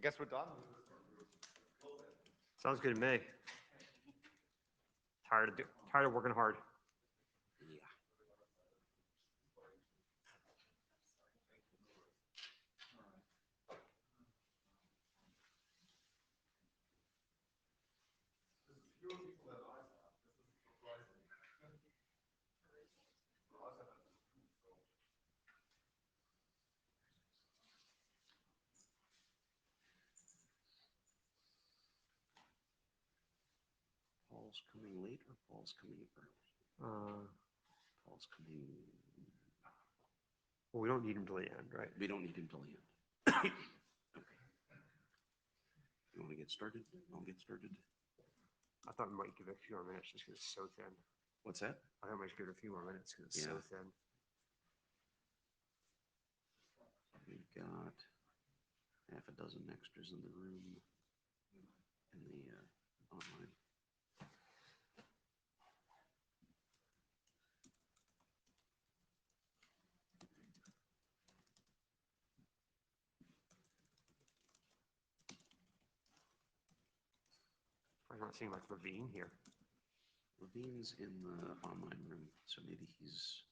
I guess we're done. Sounds good to me. Tired of working hard. Yeah. Paul's coming late or Paul's coming early? Paul's coming. Well, we don't need him till the end, right? We don't need him till the end. Okay. You want to get started? I'll get started. I thought we might give it a few more minutes just because it's so thin. What's that? I thought we might give it a few more minutes because it's so Yeah. thin. We've got half a dozen extras in the room in the online. I'm not seeing much Levine here. Levine's in the online room, so maybe he's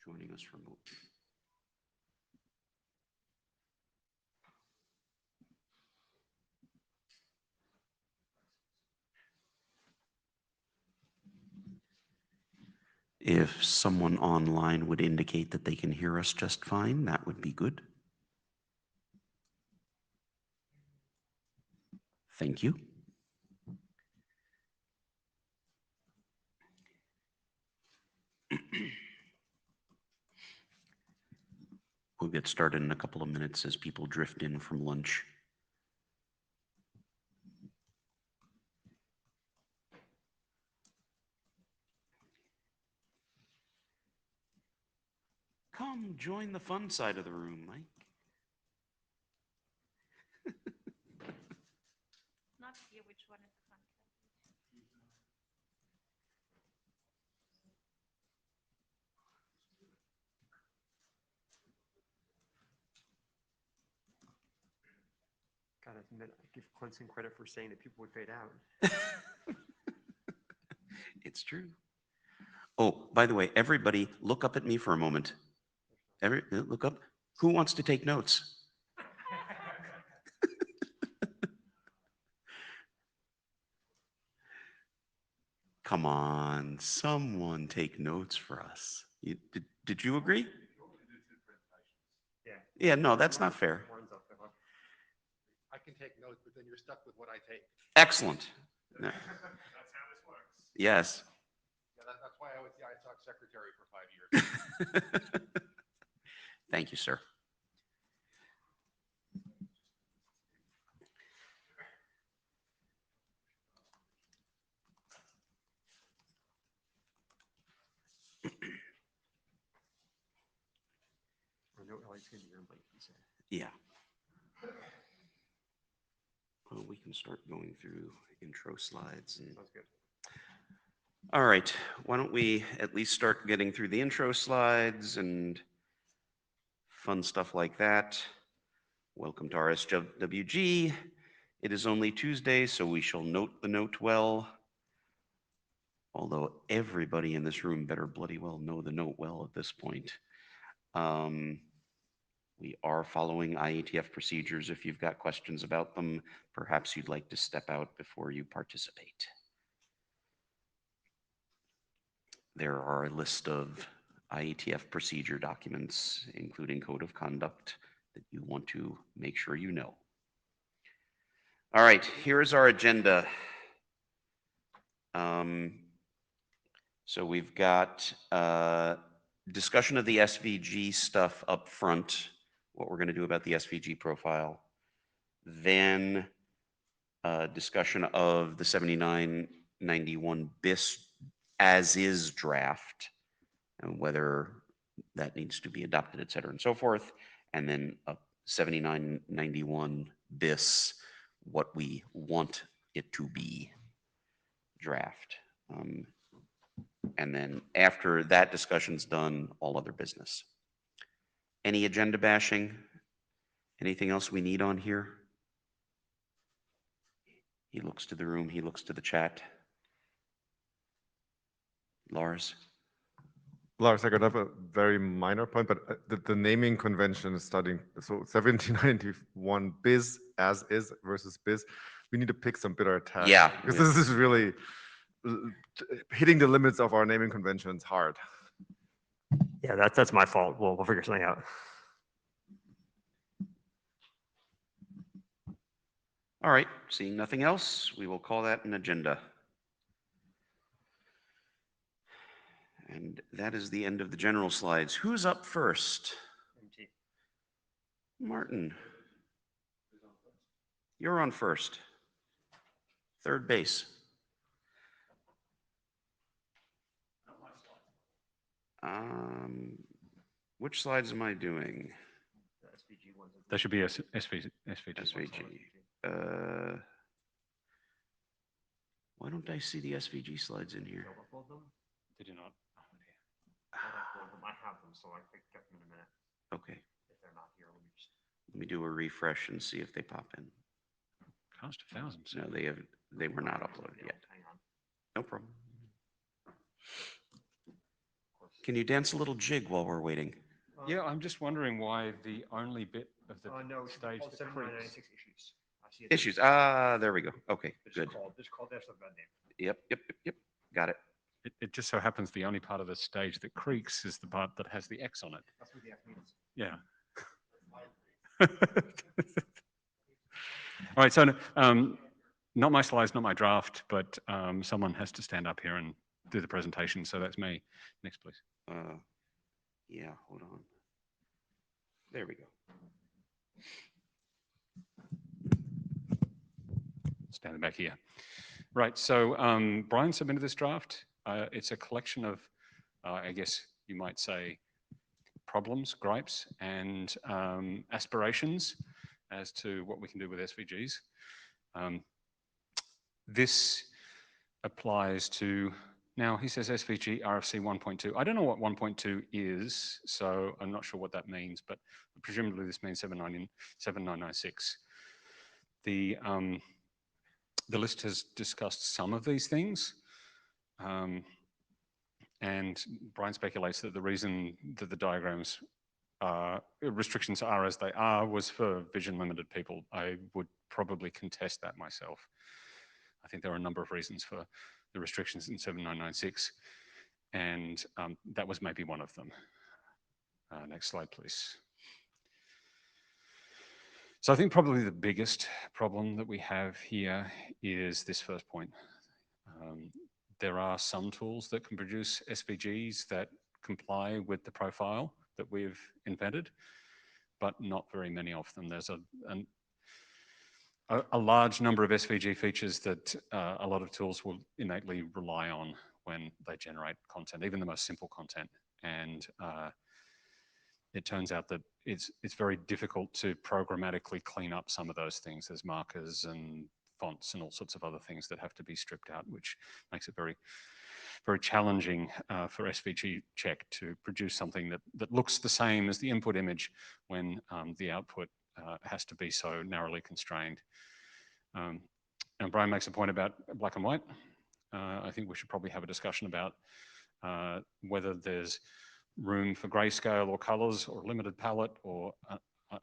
joining us remotely. If someone online would indicate that they can hear us just fine, that would be good. Thank you. We'll get started in a couple of minutes as people drift in from lunch. Come join the fun side of the room, Mike. Not clear which one is the fun side. Gotta admit, I give Clemson credit for saying that people would fade out. It's true. Oh, by the way, everybody, look up at me for a moment. Look up. Who wants to take notes? Come on, someone take notes for us. Did you agree? Yeah. Yeah, no, that's not fair. I can take notes, but then you're stuck with what I take. Excellent. No. That's how this works. Yes. Yeah, that's why I was the ISOC secretary for 5 years. Thank you, sir. I know Ellie's gonna be on late, he said. Yeah. Well, we can start going through intro slides. And... Sounds good. All right. Why don't we at least start getting through the intro slides and fun stuff like that. Welcome to RSWG. It is only Tuesday, so we shall note the note well. Although everybody in this room better bloody well know the note well at this point. We are following IETF procedures. If you've got questions about them, perhaps you'd like to step out before you participate. There are a list of IETF procedure documents, including code of conduct, that you want to make sure you know. All right, here's our agenda. So we've got discussion of the SVG stuff up front, what we're going to do about the SVG profile. Then discussion of the 7991 BIS as is draft and whether that needs to be adopted, et cetera, and so forth. And then 7991 BIS, what we want it to be draft. And then after that discussion's done, all other business. Any agenda bashing? Anything else we need on here? He looks to the room, he looks to the chat. Lars? Lars, I could have a very minor point, but the naming convention is starting. So 1791 biz as is versus biz. We need to pick some better tags. Yeah. Because this is really hitting the limits of our naming conventions hard. Yeah, that's my fault. We'll figure something out. All right, seeing nothing else, we will call that an agenda. And that is the end of the general slides. Who's up first? Martin. You're on first. Third base. Which slides am I doing? There should be a SVG. SVG. Why don't I see the SVG slides in here? Did you not? I have them, so I can get them in a minute. Okay, If they're not here, let me do a refresh and see if they pop in. Cast 1,000. No, they were not uploaded yet. Hang on. No problem. Can you dance a little jig while we're waiting? Yeah, I'm just wondering why the only bit of the No, stage that creaks. issues. I see it. Issues. There we go. Okay, good. It's called that's the bad name. Yep. Got it. It just so happens the only part of the stage that creaks is the part that has the X on it. That's what the F means. Yeah. All right, so not my slides, not my draft, but someone has to stand up here and do the presentation, so that's me. Next, please. Yeah, hold on. There we go. Standing back here. Right, so Brian submitted this draft. It's a collection of, I guess you might say, problems, gripes, and aspirations as to what we can do with SVGs. This applies to, now he says SVG RFC 1.2. I don't know what 1.2 is, so I'm not sure what that means, but presumably this means 7996. The list has discussed some of these things, and Brian speculates that the reason that the diagrams restrictions are as they are was for vision limited people. I would probably contest that myself. I think there are a number of reasons for the restrictions in 7996, and that was maybe one of them. Next slide, please. So I think probably the biggest problem that we have here is this first point. There are some tools that can produce SVGs that comply with the profile that we've invented, but not very many of them. There's a large number of SVG features that a lot of tools will innately rely on when they generate content, even the most simple content. And it turns out that it's very difficult to programmatically clean up some of those things. There's markers and fonts and all sorts of other things that have to be stripped out, which makes it very, very challenging for SVG check to produce something that looks the same as the input image when the output has to be so narrowly constrained. And Brian makes a point about black and white. I think we should probably have a discussion about whether there's room for grayscale or colors or limited palette or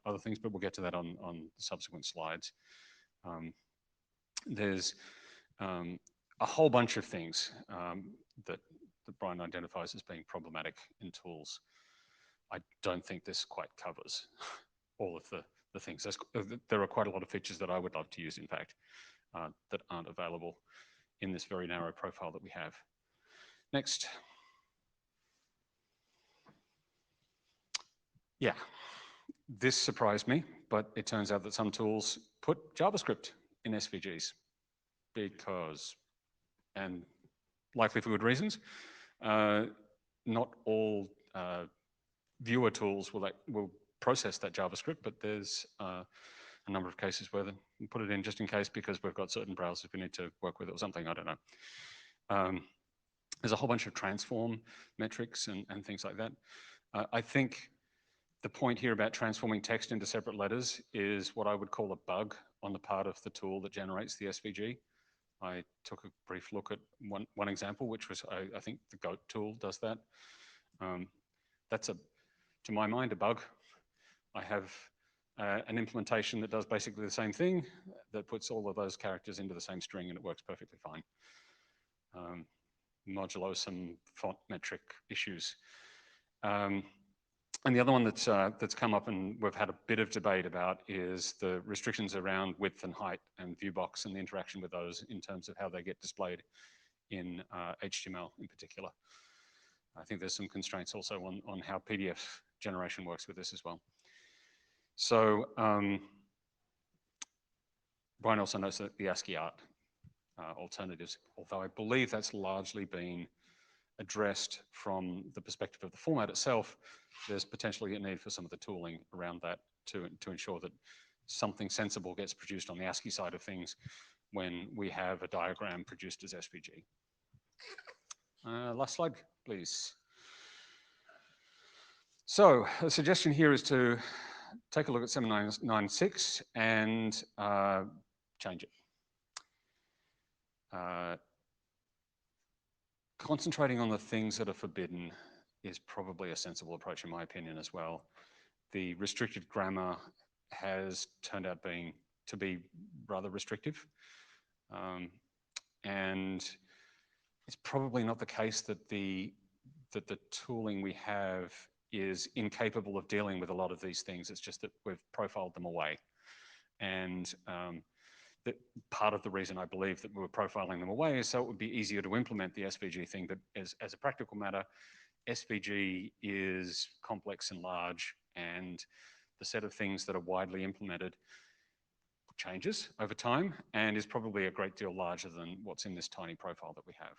other things, but we'll get to that on subsequent slides. There's a whole bunch of things that Brian identifies as being problematic in tools. I don't think this quite covers all of the things. There are quite a lot of features that I would love to use, in fact, that aren't available in this very narrow profile that we have. Next. Yeah, this surprised me, but it turns out that some tools put JavaScript in SVGs because, and likely for good reasons, not all viewer tools will process that JavaScript, but there's a number of cases where we put it in just in case because we've got certain browsers we need to work with or something, I don't know. There's a whole bunch of transform metrics and things like that. I think the point here about transforming text into separate letters is what I would call a bug on the part of the tool that generates the SVG. I took a brief look at one example, which was, I think the GOAT tool does that. That's, to my mind, a bug. I have an implementation that does basically the same thing, that puts all of those characters into the same string, and it works perfectly fine. Modulo some font metric issues. And the other one that's come up and we've had a bit of debate about is the restrictions around width and height and viewbox and the interaction with those in terms of how they get displayed in HTML in particular. I think there's some constraints also on how PDF generation works with this as well. So Brian also notes that the ASCII art alternatives, although I believe that's largely been addressed from the perspective of the format itself, there's potentially a need for some of the tooling around that to ensure that something sensible gets produced on the ASCII side of things when we have a diagram produced as SVG. Last slide, please. So a suggestion here is to take a look at 7996 and change it. Concentrating on the things that are forbidden is probably a sensible approach in my opinion as well. The restricted grammar has turned out to be rather restrictive. And it's probably not the case that the tooling we have is incapable of dealing with a lot of these things. It's just that we've profiled them away. And that part of the reason I believe that we were profiling them away is so it would be easier to implement the SVG thing. But as a practical matter, SVG is complex and large, and the set of things that are widely implemented changes over time and is probably a great deal larger than what's in this tiny profile that we have.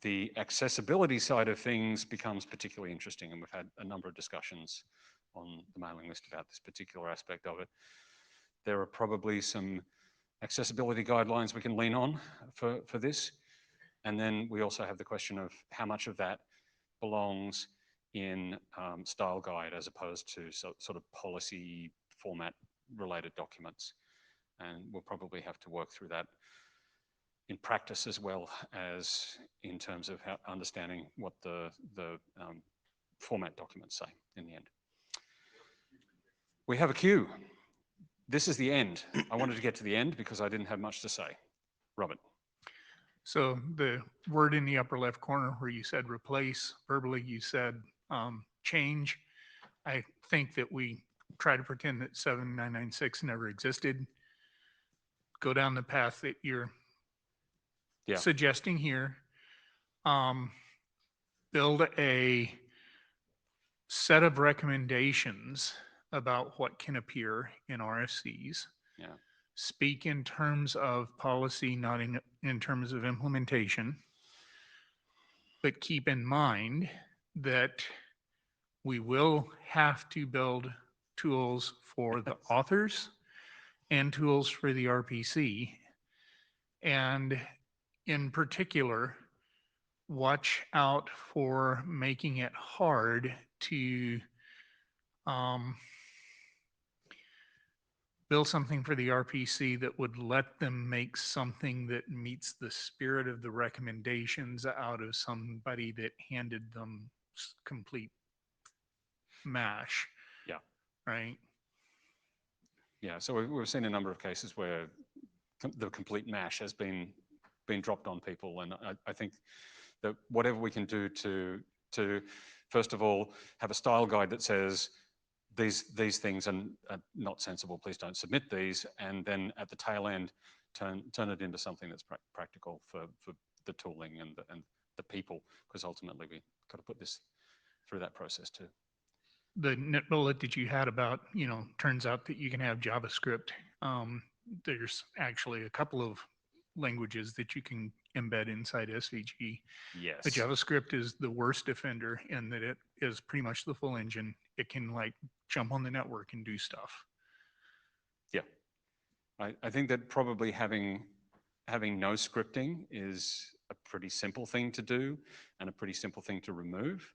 The accessibility side of things becomes particularly interesting, and we've had a number of discussions on the mailing list about this particular aspect of it. There are probably some accessibility guidelines we can lean on for this. And then we also have the question of how much of that belongs in style guide as opposed to sort of policy format related documents. And we'll probably have to work through that in practice as well as in terms of understanding what the format documents say in the end. We have a queue. This is the end. I wanted to get to the end because I didn't have much to say. Robert. So the word in the upper left corner where you said replace, verbally you said change. I think that we try to pretend that 7996 never existed. Go down the path that you're suggesting here. Build a set of recommendations about what can appear in RFCs. Yeah. Speak in terms of policy, not in terms of implementation. But keep in mind that we will have to build tools for the authors and tools for the RPC. And in particular, watch out for making it hard to build something for the RPC that would let them make something that meets the spirit of the recommendations out of somebody that handed them complete mash. Yeah. Right? Yeah, so we've seen a number of cases where the complete mash has been dropped on people. And I think that whatever we can do to first of all, have a style guide that says, these things are not sensible, please don't submit these, and then at the tail end, turn it into something that's practical for the tooling and the people, because ultimately we got to put this through that process too. The net bullet that you had about, turns out that you can have JavaScript. There's actually a couple of languages that you can embed inside SVG. Yes. The JavaScript is the worst offender in that it is pretty much the full engine. It can jump on the network and do stuff. Yeah. I think that probably having no scripting is a pretty simple thing to do and a pretty simple thing to remove.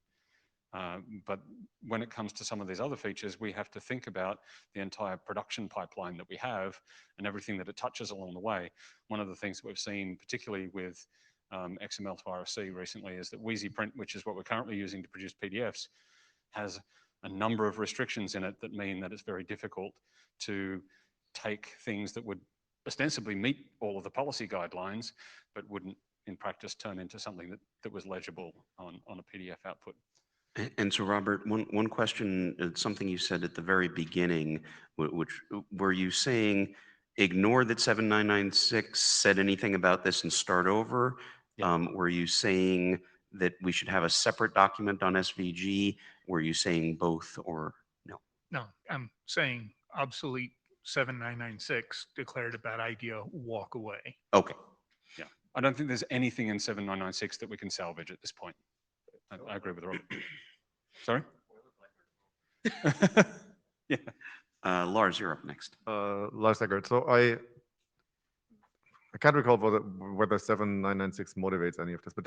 But when it comes to some of these other features, we have to think about the entire production pipeline that we have and everything that it touches along the way. One of the things that we've seen, particularly with XML to RFC recently, is that Wheezy Print, which is what we're currently using to produce PDFs, has a number of restrictions in it that mean that it's very difficult to take things that would ostensibly meet all of the policy guidelines, but wouldn't in practice turn into something that was legible on a PDF output. And so, Robert, one question, something you said at the very beginning, which were you saying ignore that 7996 said anything about this and start over? Yeah. Were you saying that we should have a separate document on SVG? Were you saying both or no? No, I'm saying obsolete 7996, declared a bad idea, walk away. Okay. Yeah, I don't think there's anything in 7996 that we can salvage at this point. I agree with Robert. Sorry? Yeah. Lars, you're up next. Lars Eggert. So I can't recall whether 7996 motivates any of this, but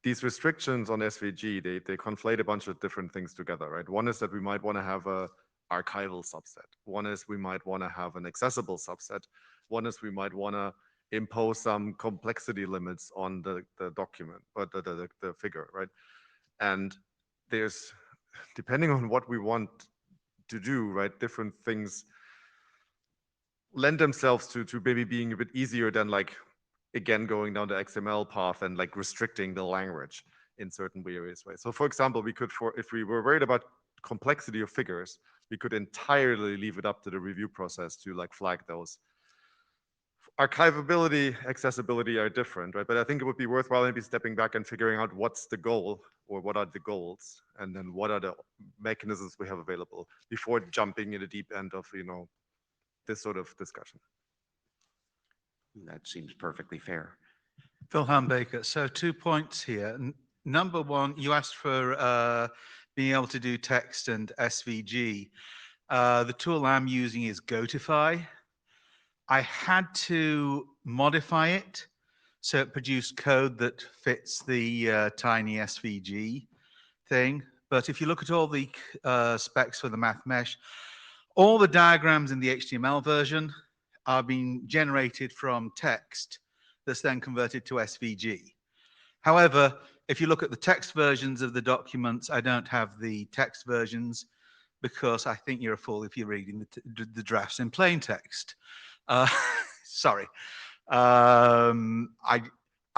these restrictions on SVG, they conflate a bunch of different things together, right? One is that we might want to have a archival subset. One is we might want to have an accessible subset. One is we might want to impose some complexity limits on the document, or the figure, right? And there's, depending on what we want to do, right, different things lend themselves to maybe being a bit easier than, like, again, going down the XML path and like restricting the language in certain various ways. So for example, we could, if we were worried about complexity of figures, we could entirely leave it up to the review process to like flag those. Archivability, accessibility are different, right? But I think it would be worthwhile maybe stepping back and figuring out what's the goal, or what are the goals, and then what are the mechanisms we have available before jumping in the deep end of, you know, this sort of discussion. That seems perfectly fair. Wilhelm Baker. So 2 points here. Number one, you asked for being able to do text and SVG. The tool I'm using is Gotify. I had to modify it so it produced code that fits the tiny SVG thing. But if you look at all the specs for the math mesh, all the diagrams in the HTML version are being generated from text that's then converted to SVG. However, if you look at the text versions of the documents, I don't have the text versions because I think you're a fool if you're reading the drafts in plain text. Sorry. I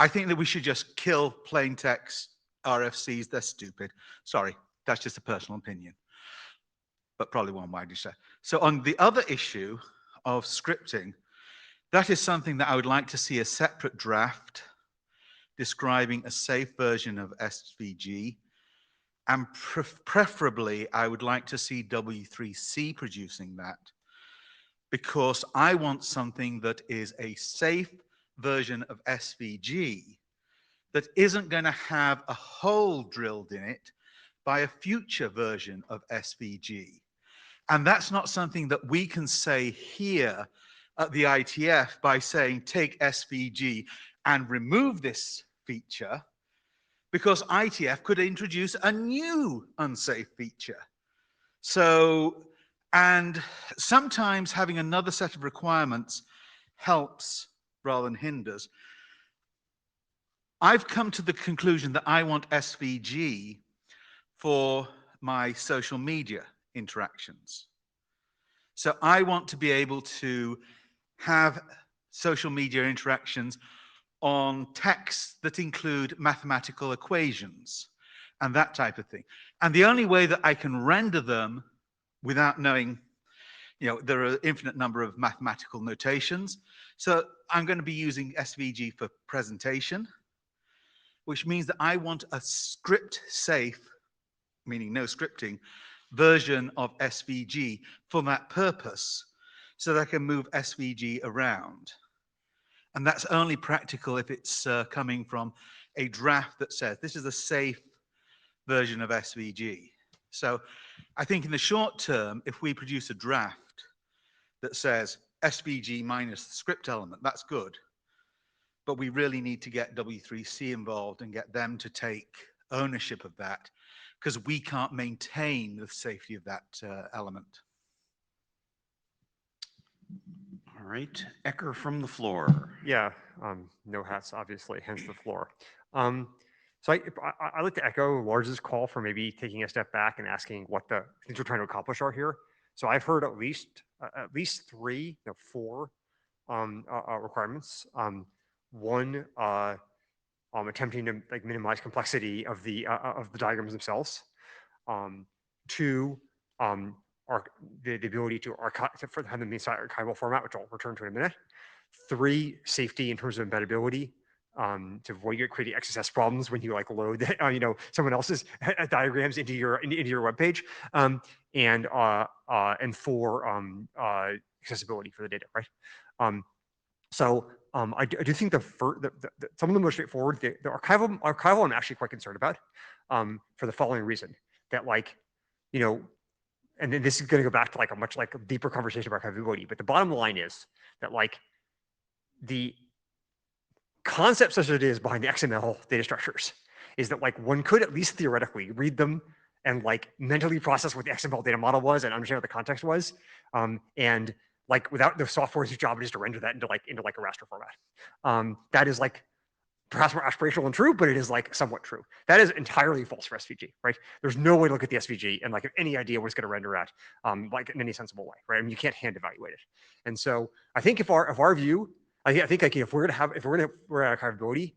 think that we should just kill plain text RFCs. They're stupid. Sorry, that's just a personal opinion, but probably one widely shared. So on the other issue of scripting, that is something that I would like to see a separate draft describing a safe version of SVG, and preferably I would like to see W3C producing that, because I want something that is a safe version of SVG that isn't going to have a hole drilled in it by a future version of SVG. And that's not something that we can say here at the IETF by saying take SVG and remove this feature, because IETF could introduce a new unsafe feature. So, and sometimes having another set of requirements helps rather than hinders. I've come to the conclusion that I want SVG for my social media interactions. So I want to be able to have social media interactions on texts that include mathematical equations and that type of thing. And the only way that I can render them without knowing, you know, there are an infinite number of mathematical notations. So I'm going to be using SVG for presentation, which means that I want a script safe, meaning no scripting, version of SVG for that purpose, so that I can move SVG around. And that's only practical if it's coming from a draft that says this is a safe version of SVG. So I think in the short term, if we produce a draft that says SVG minus the script element, that's good. But we really need to get W3C involved and get them to take ownership of that because we can't maintain the safety of that element. All right, Ecker from the floor. Yeah, no hats, obviously, hence the floor. So I like to echo Lars's call for maybe taking a step back and asking what the things we're trying to accomplish are here. So I've heard at least 3, 4 requirements. One, attempting to like minimize complexity of the diagrams themselves. 2, the ability to archive for have them inside archival format, which I'll return to in a minute. 3, safety in terms of embeddability, to avoid creating XSS problems when you like load someone else's diagrams into your web page. And 4, accessibility for the data, right? So I do think some of the most straightforward, the archival I'm actually quite concerned about, for the following reason, that and then this is going to go back to like a much like a deeper conversation about archivability, but the bottom line is that like the concept such as it is behind the XML data structures is that like one could at least theoretically read them and like mentally process what the XML data model was and understand what the context was, and like without the software's job it is to render that into like a raster format. That is like perhaps more aspirational and true, but it is like somewhat true. That is entirely false for SVG, right? There's no way to look at the SVG and like have any idea what it's going to render at, like in any sensible way, right? I mean, you can't hand evaluate it. And so I think if our view, I think like if we're gonna archivability,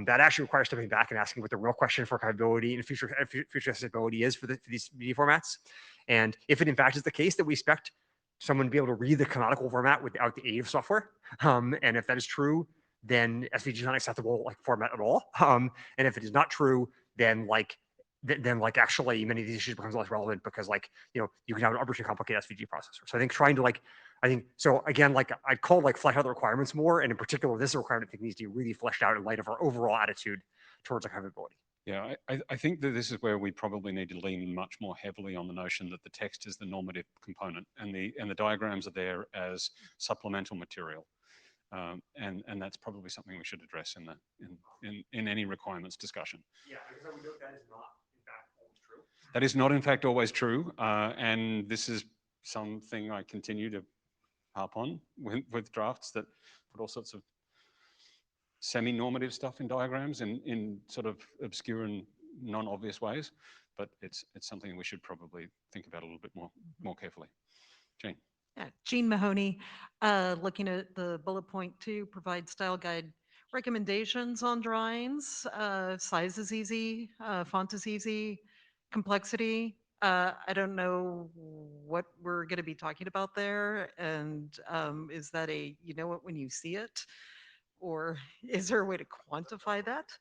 that actually requires stepping back and asking what the real question for archivability and future accessibility is for these media formats. And if it in fact is the case that we expect someone to be able to read the canonical format without the aid of software, and if that is true, then SVG is not acceptable like format at all. And if it is not true, then actually many of these issues becomes less relevant because you can have an arbitrarily complicated SVG processor. So I think trying to so again, like I'd call flesh out the requirements more, and in particular, this requirement I think needs to be really fleshed out in light of our overall attitude towards archivability. Yeah, I think that this is where we probably need to lean much more heavily on the notion that the text is the normative component and the diagrams are there as supplemental material. And that's probably something we should address in any requirements discussion. Yeah, because we know that is not in fact always true. That is not in fact always true, and this is something I continue to harp on with drafts that put all sorts of semi-normative stuff in diagrams in sort of obscure and non-obvious ways, but it's something we should probably think about a little bit more carefully. Jane. Yeah, Jean Mahoney, looking at the bullet point 2, provide style guide recommendations on drawings. Size is easy, font is easy, complexity. I don't know what we're going to be talking about there, and is that you know it when you see it, or is there a way to quantify that?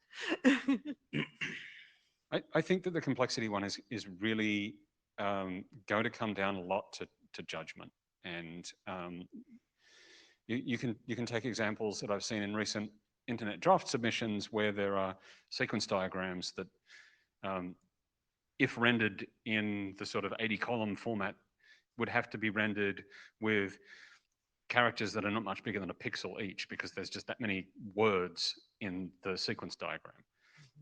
I think that the complexity one is really going to come down a lot to judgment. And you can take examples that I've seen in recent internet draft submissions where there are sequence diagrams that, if rendered in the sort of 80-column format, would have to be rendered with characters that are not much bigger than a pixel each because there's just that many words in the sequence diagram.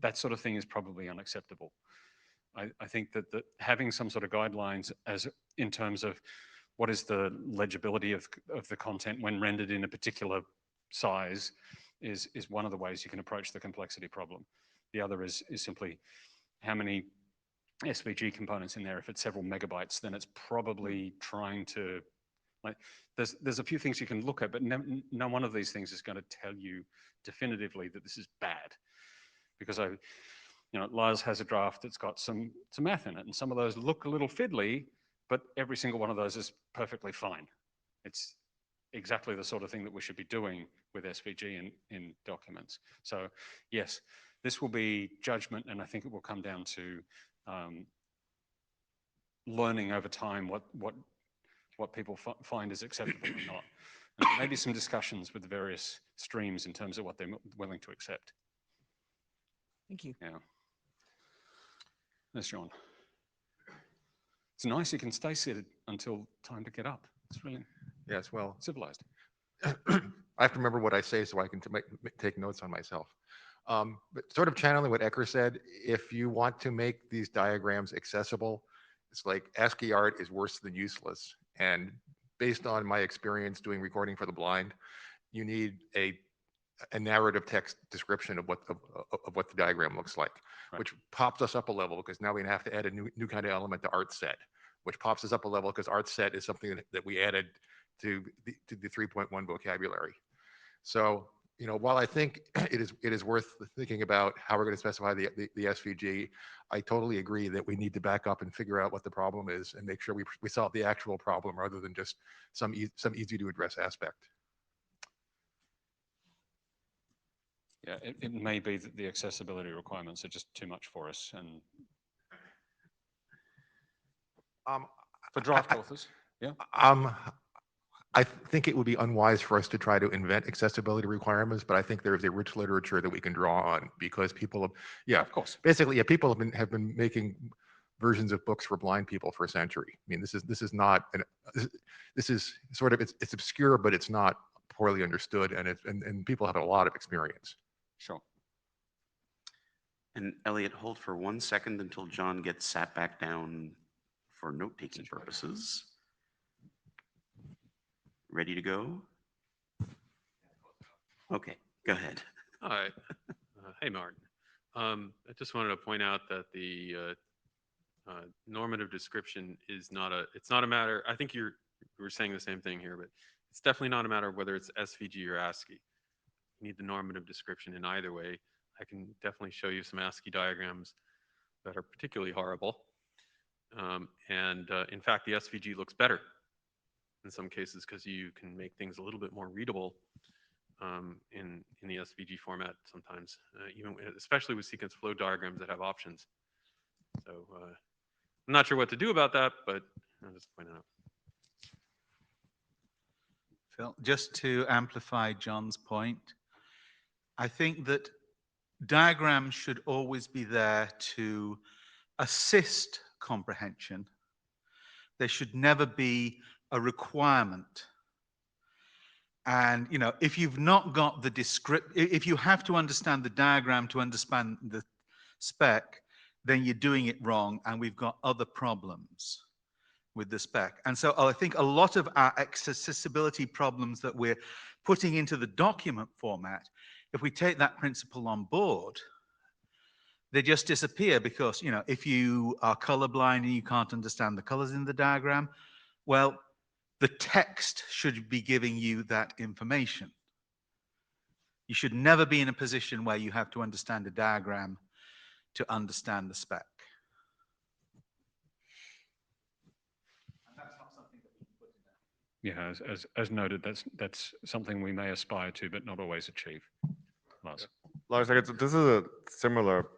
That sort of thing is probably unacceptable. I think that having some sort of guidelines as in terms of what is the legibility of the content when rendered in a particular size is one of the ways you can approach the complexity problem. The other is simply how many SVG components in there. If it's several megabytes, then it's probably trying to, there's a few things you can look at, but no one of these things is going to tell you definitively that this is bad. Because Lars has a draft that's got some math in it, and some of those look a little fiddly, but every single one of those is perfectly fine. It's exactly the sort of thing that we should be doing with SVG in documents. So yes, this will be judgment, and I think it will come down to learning over time what people find is acceptable or not. And maybe some discussions with the various streams in terms of what they're willing to accept. Thank you. Yeah. There's John. It's nice you can stay seated until time to get up. It's really Yes, well, civilized. I have to remember what I say so I can take notes on myself. But sort of channeling what Ecker said, if you want to make these diagrams accessible, it's like ASCII art is worse than useless. And based on my experience doing recording for the blind, you need a narrative text description of what the diagram looks like, Right. which pops us up a level because now we have to add a new kind of element to art set, which pops us up a level because art set is something that we added to the 3.1 vocabulary. So, you know, while I think it is worth thinking about how we're going to specify the SVG, I totally agree that we need to back up and figure out what the problem is and make sure we solve the actual problem rather than just some easy to address aspect. Yeah, it may be that the accessibility requirements are just too much for us, and for draft authors, yeah. I think it would be unwise for us to try to invent accessibility requirements, but I think there is a rich literature that we can draw on because people have, Of course. basically, people have been making versions of books for blind people for a century. I mean, this is not this is sort of it's obscure, but it's not poorly understood, and people have a lot of experience. Sure. And Elliot, hold for 1 second until John gets sat back down for note-taking purposes. Ready to go? Okay, go ahead. Hi. Hey, Martin. I just wanted to point out that the normative description is not it's not a matter, I think you were saying the same thing here, but it's definitely not a matter of whether it's SVG or ASCII. You need the normative description in either way. I can definitely show you some ASCII diagrams that are particularly horrible. In fact, the SVG looks better in some cases because you can make things a little bit more readable in the SVG format sometimes, especially with sequence flow diagrams that have options. So I'm not sure what to do about that, but I'll just point it out. Phil, just to amplify John's point, I think that diagrams should always be there to assist comprehension. They should never be a requirement. And, you know, if you've not got the if you have to understand the diagram to understand the spec, then you're doing it wrong, and we've got other problems with the spec. And so I think a lot of our accessibility problems that we're putting into the document format, if we take that principle on board, they just disappear because, you know, if you are colorblind and you can't understand the colors in the diagram, well, the text should be giving you that information. You should never be in a position where you have to understand a diagram to understand the spec. And that's not something that we can put in there. Yeah, as noted, that's something we may aspire to, but not always achieve. Lars. Lars, this is similar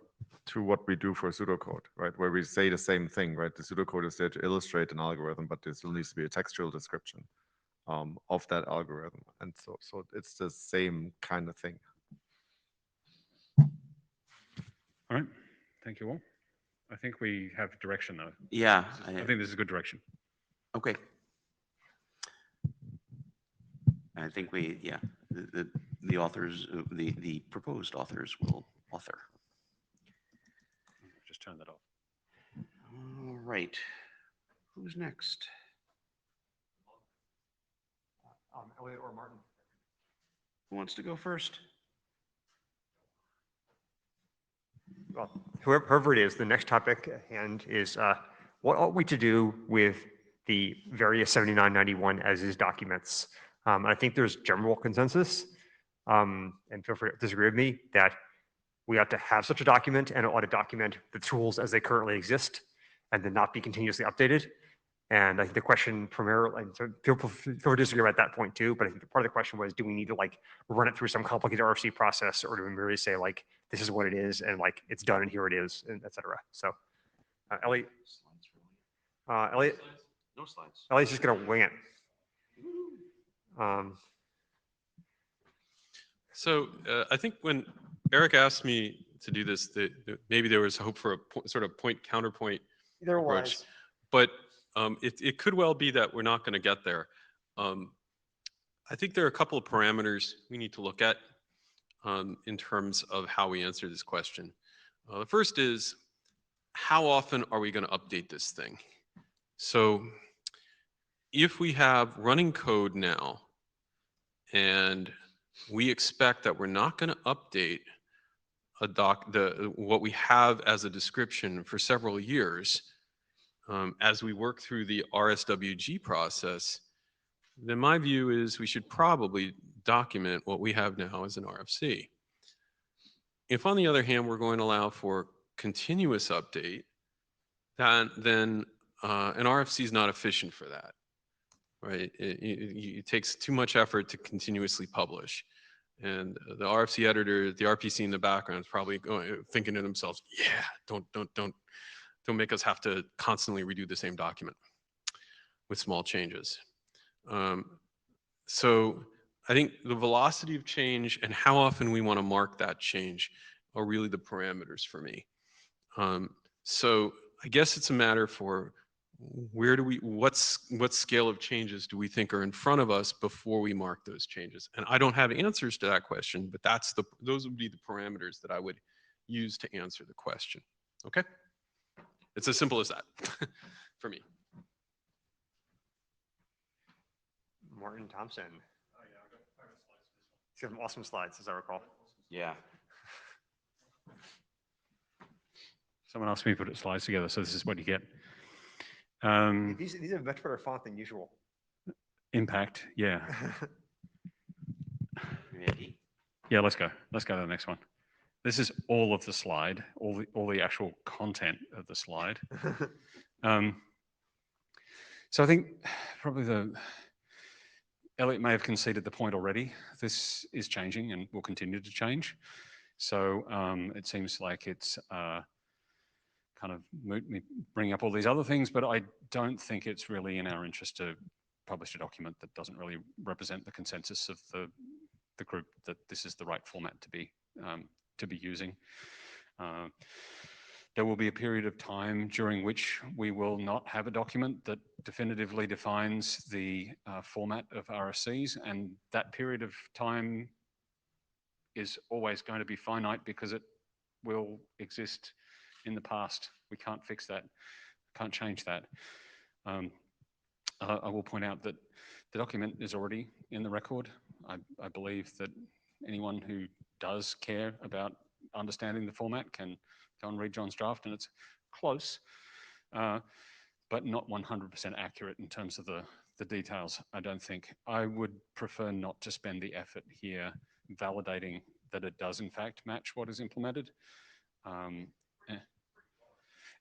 to what we do for pseudocode, right? Where we say the same thing, right? The pseudocode is there to illustrate an algorithm, but there still needs to be a textual description of that algorithm. And so it's the same kind of thing. All right, thank you all. I think we have direction though. Yeah. I think this is a good direction. Okay. I think the authors, the proposed authors will author. Just turn that off. All right. Who's next? Elliot or Martin. Who wants to go first? Well, whoever it is, the next topic at hand is what ought we to do with the various 7991 as is documents. I think there's general consensus, and feel free to disagree with me, that we ought to have such a document and it ought to document the tools as they currently exist and then not be continuously updated. And I think the question primarily, and so feel free to disagree about that point too, but I think part of the question was, do we need to like run it through some complicated RFC process, or do we merely say like, this is what it is and like it's done and here it is, and et cetera. So Elliot, No slides. Elliot's just gonna wing it. So I think when Eric asked me to do this, that maybe there was hope for a sort of point counterpoint There approach, was. but it could well be that we're not going to get there. I think there are a couple of parameters we need to look at. in terms of how we answer this question. The first is, how often are we going to update this thing? So if we have running code now, and we expect that we're not going to update what we have as a description for several years, as we work through the RSWG process, then my view is we should probably document what we have now as an RFC. If, on the other hand, we're going to allow for continuous update, then an RFC is not efficient for that, right? It takes too much effort to continuously publish. And the RFC editor, the RPC in the background is probably thinking to themselves, yeah, don't make us have to constantly redo the same document with small changes. So I think the velocity of change and how often we want to mark that change are really the parameters for me. So I guess it's a matter for what scale of changes do we think are in front of us before we mark those changes? And I don't have answers to that question, but those would be the parameters that I would use to answer the question. Okay? It's as simple as that for me. Martin Thompson. He's got some awesome slides, as I recall. Yeah. Someone asked me to put slides together, so this is what you get. These are much better font than usual. Impact, yeah. Ready? Yeah, let's go. Let's go to the next one. This is all of the slide, all the actual content of the slide. So I think probably Elliot may have conceded the point already. This is changing and will continue to change. So it seems like it's kind of moot me bring up all these other things, but I don't think it's really in our interest to publish a document that doesn't really represent the consensus of the group that this is the right format to be using. There will be a period of time during which we will not have a document that definitively defines the format of RFCs, and that period of time is always going to be finite because it will exist in the past. We can't fix that, can't change that. I will point out that the document is already in the record. I believe that anyone who does care about understanding the format can go and read John's draft, and it's close, but not 100% accurate in terms of the details, I don't think. I would prefer not to spend the effort here validating that it does in fact match what is implemented.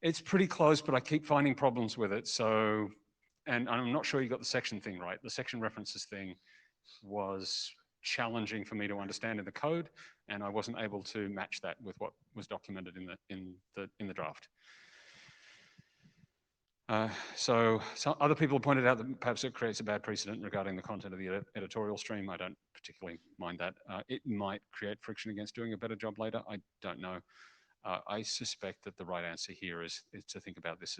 It's pretty close, but I keep finding problems with it. So, and I'm not sure you got the section thing right. The section references thing was challenging for me to understand in the code, and I wasn't able to match that with what was documented in the draft. So other people have pointed out that perhaps it creates a bad precedent regarding the content of the editorial stream. I don't particularly mind that. It might create friction against doing a better job later. I don't know. I suspect that the right answer here is to think about this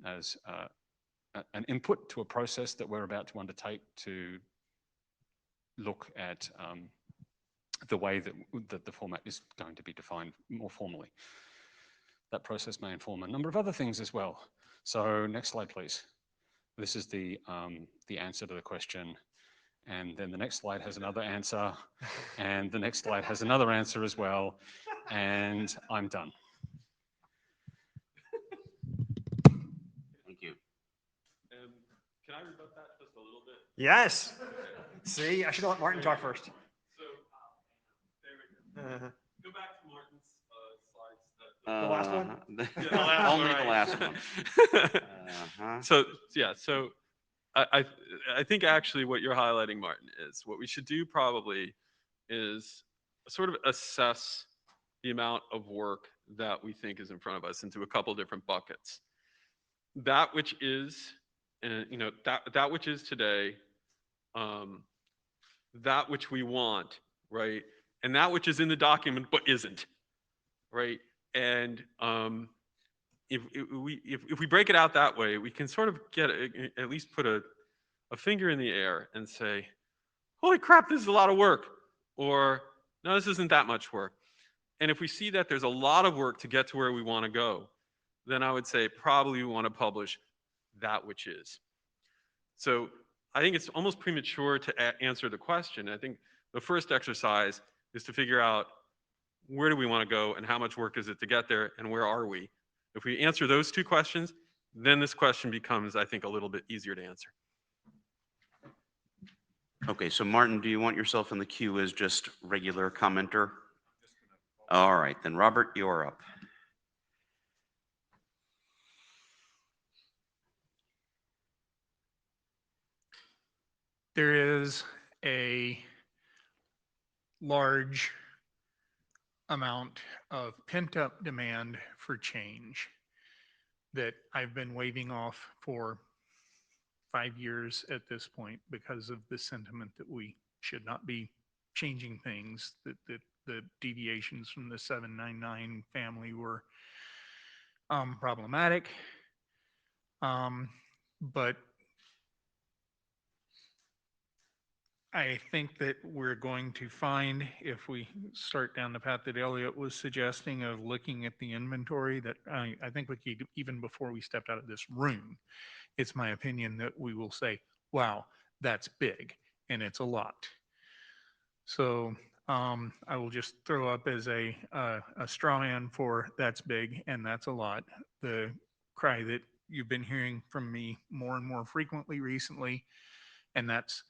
as an input to a process that we're about to undertake to look at the way that the format is going to be defined more formally. That process may inform a number of other things as well. So next slide, please. This is the answer to the question. And then the next slide has another answer. And the next slide has another answer as well. And I'm done. Thank you. Can I rebut that just a little bit? Yes. See, I should have let Martin talk first. So there we go. Go back to Martin's slides. The last one? Yeah, the last Only one, the right. last one. So yeah, so I think actually what you're highlighting, Martin, is what we should do probably is sort of assess the amount of work that we think is in front of us into a couple different buckets. That which is, that which is today, that which we want, right? And that which is in the document but isn't, right? And if we break it out that way, we can sort of get at least put a finger in the air and say, holy crap, this is a lot of work. Or no, this isn't that much work. And if we see that there's a lot of work to get to where we want to go, then I would say probably we want to publish that which is. So I think it's almost premature to answer the question. I think the first exercise is to figure out where do we want to go and how much work is it to get there and where are we? If we answer those two questions, then this question becomes, I think, a little bit easier to answer. Okay, so Martin, do you want yourself in the queue as just regular commenter? All right, then Robert, you're up. There is a large amount of pent-up demand for change that I've been waving off for 5 years at this point because of the sentiment that we should not be changing things, that the deviations from the 799 family were problematic. But I think that we're going to find, if we start down the path that Elliot was suggesting of looking at the inventory, that I think we could, even before we stepped out of this room, it's my opinion that we will say, wow, that's big, and it's a lot. So I will just throw up as a straw man for that's big and that's a lot. The cry that you've been hearing from me more and more frequently recently, and that's,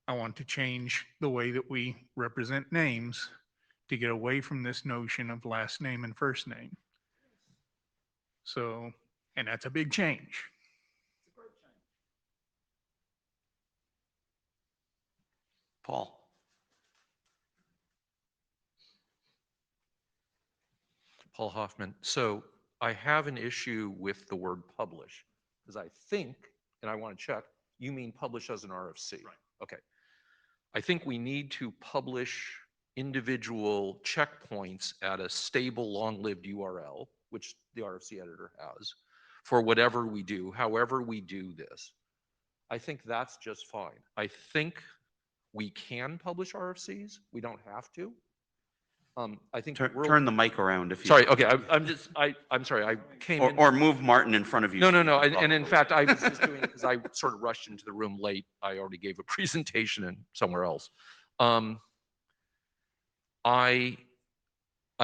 I want to change the way that we represent names to get away from this notion of last name and first name. So, and that's a big change. Paul. Paul Hoffman. So I have an issue with the word publish, because I think, and I want to check, you mean publish as an RFC. Right. Okay. I think we need to publish individual checkpoints at a stable, long-lived URL, which the RFC editor has, for whatever we do, however we do this. I think that's just fine. I think we can publish RFCs. We don't have to. I think Turn the mic around if you. Sorry. Okay. I'm sorry. I came in. Or move Martin in front of you. No. And in fact, I was just doing it because I sort of rushed into the room late. I already gave a presentation and somewhere else. I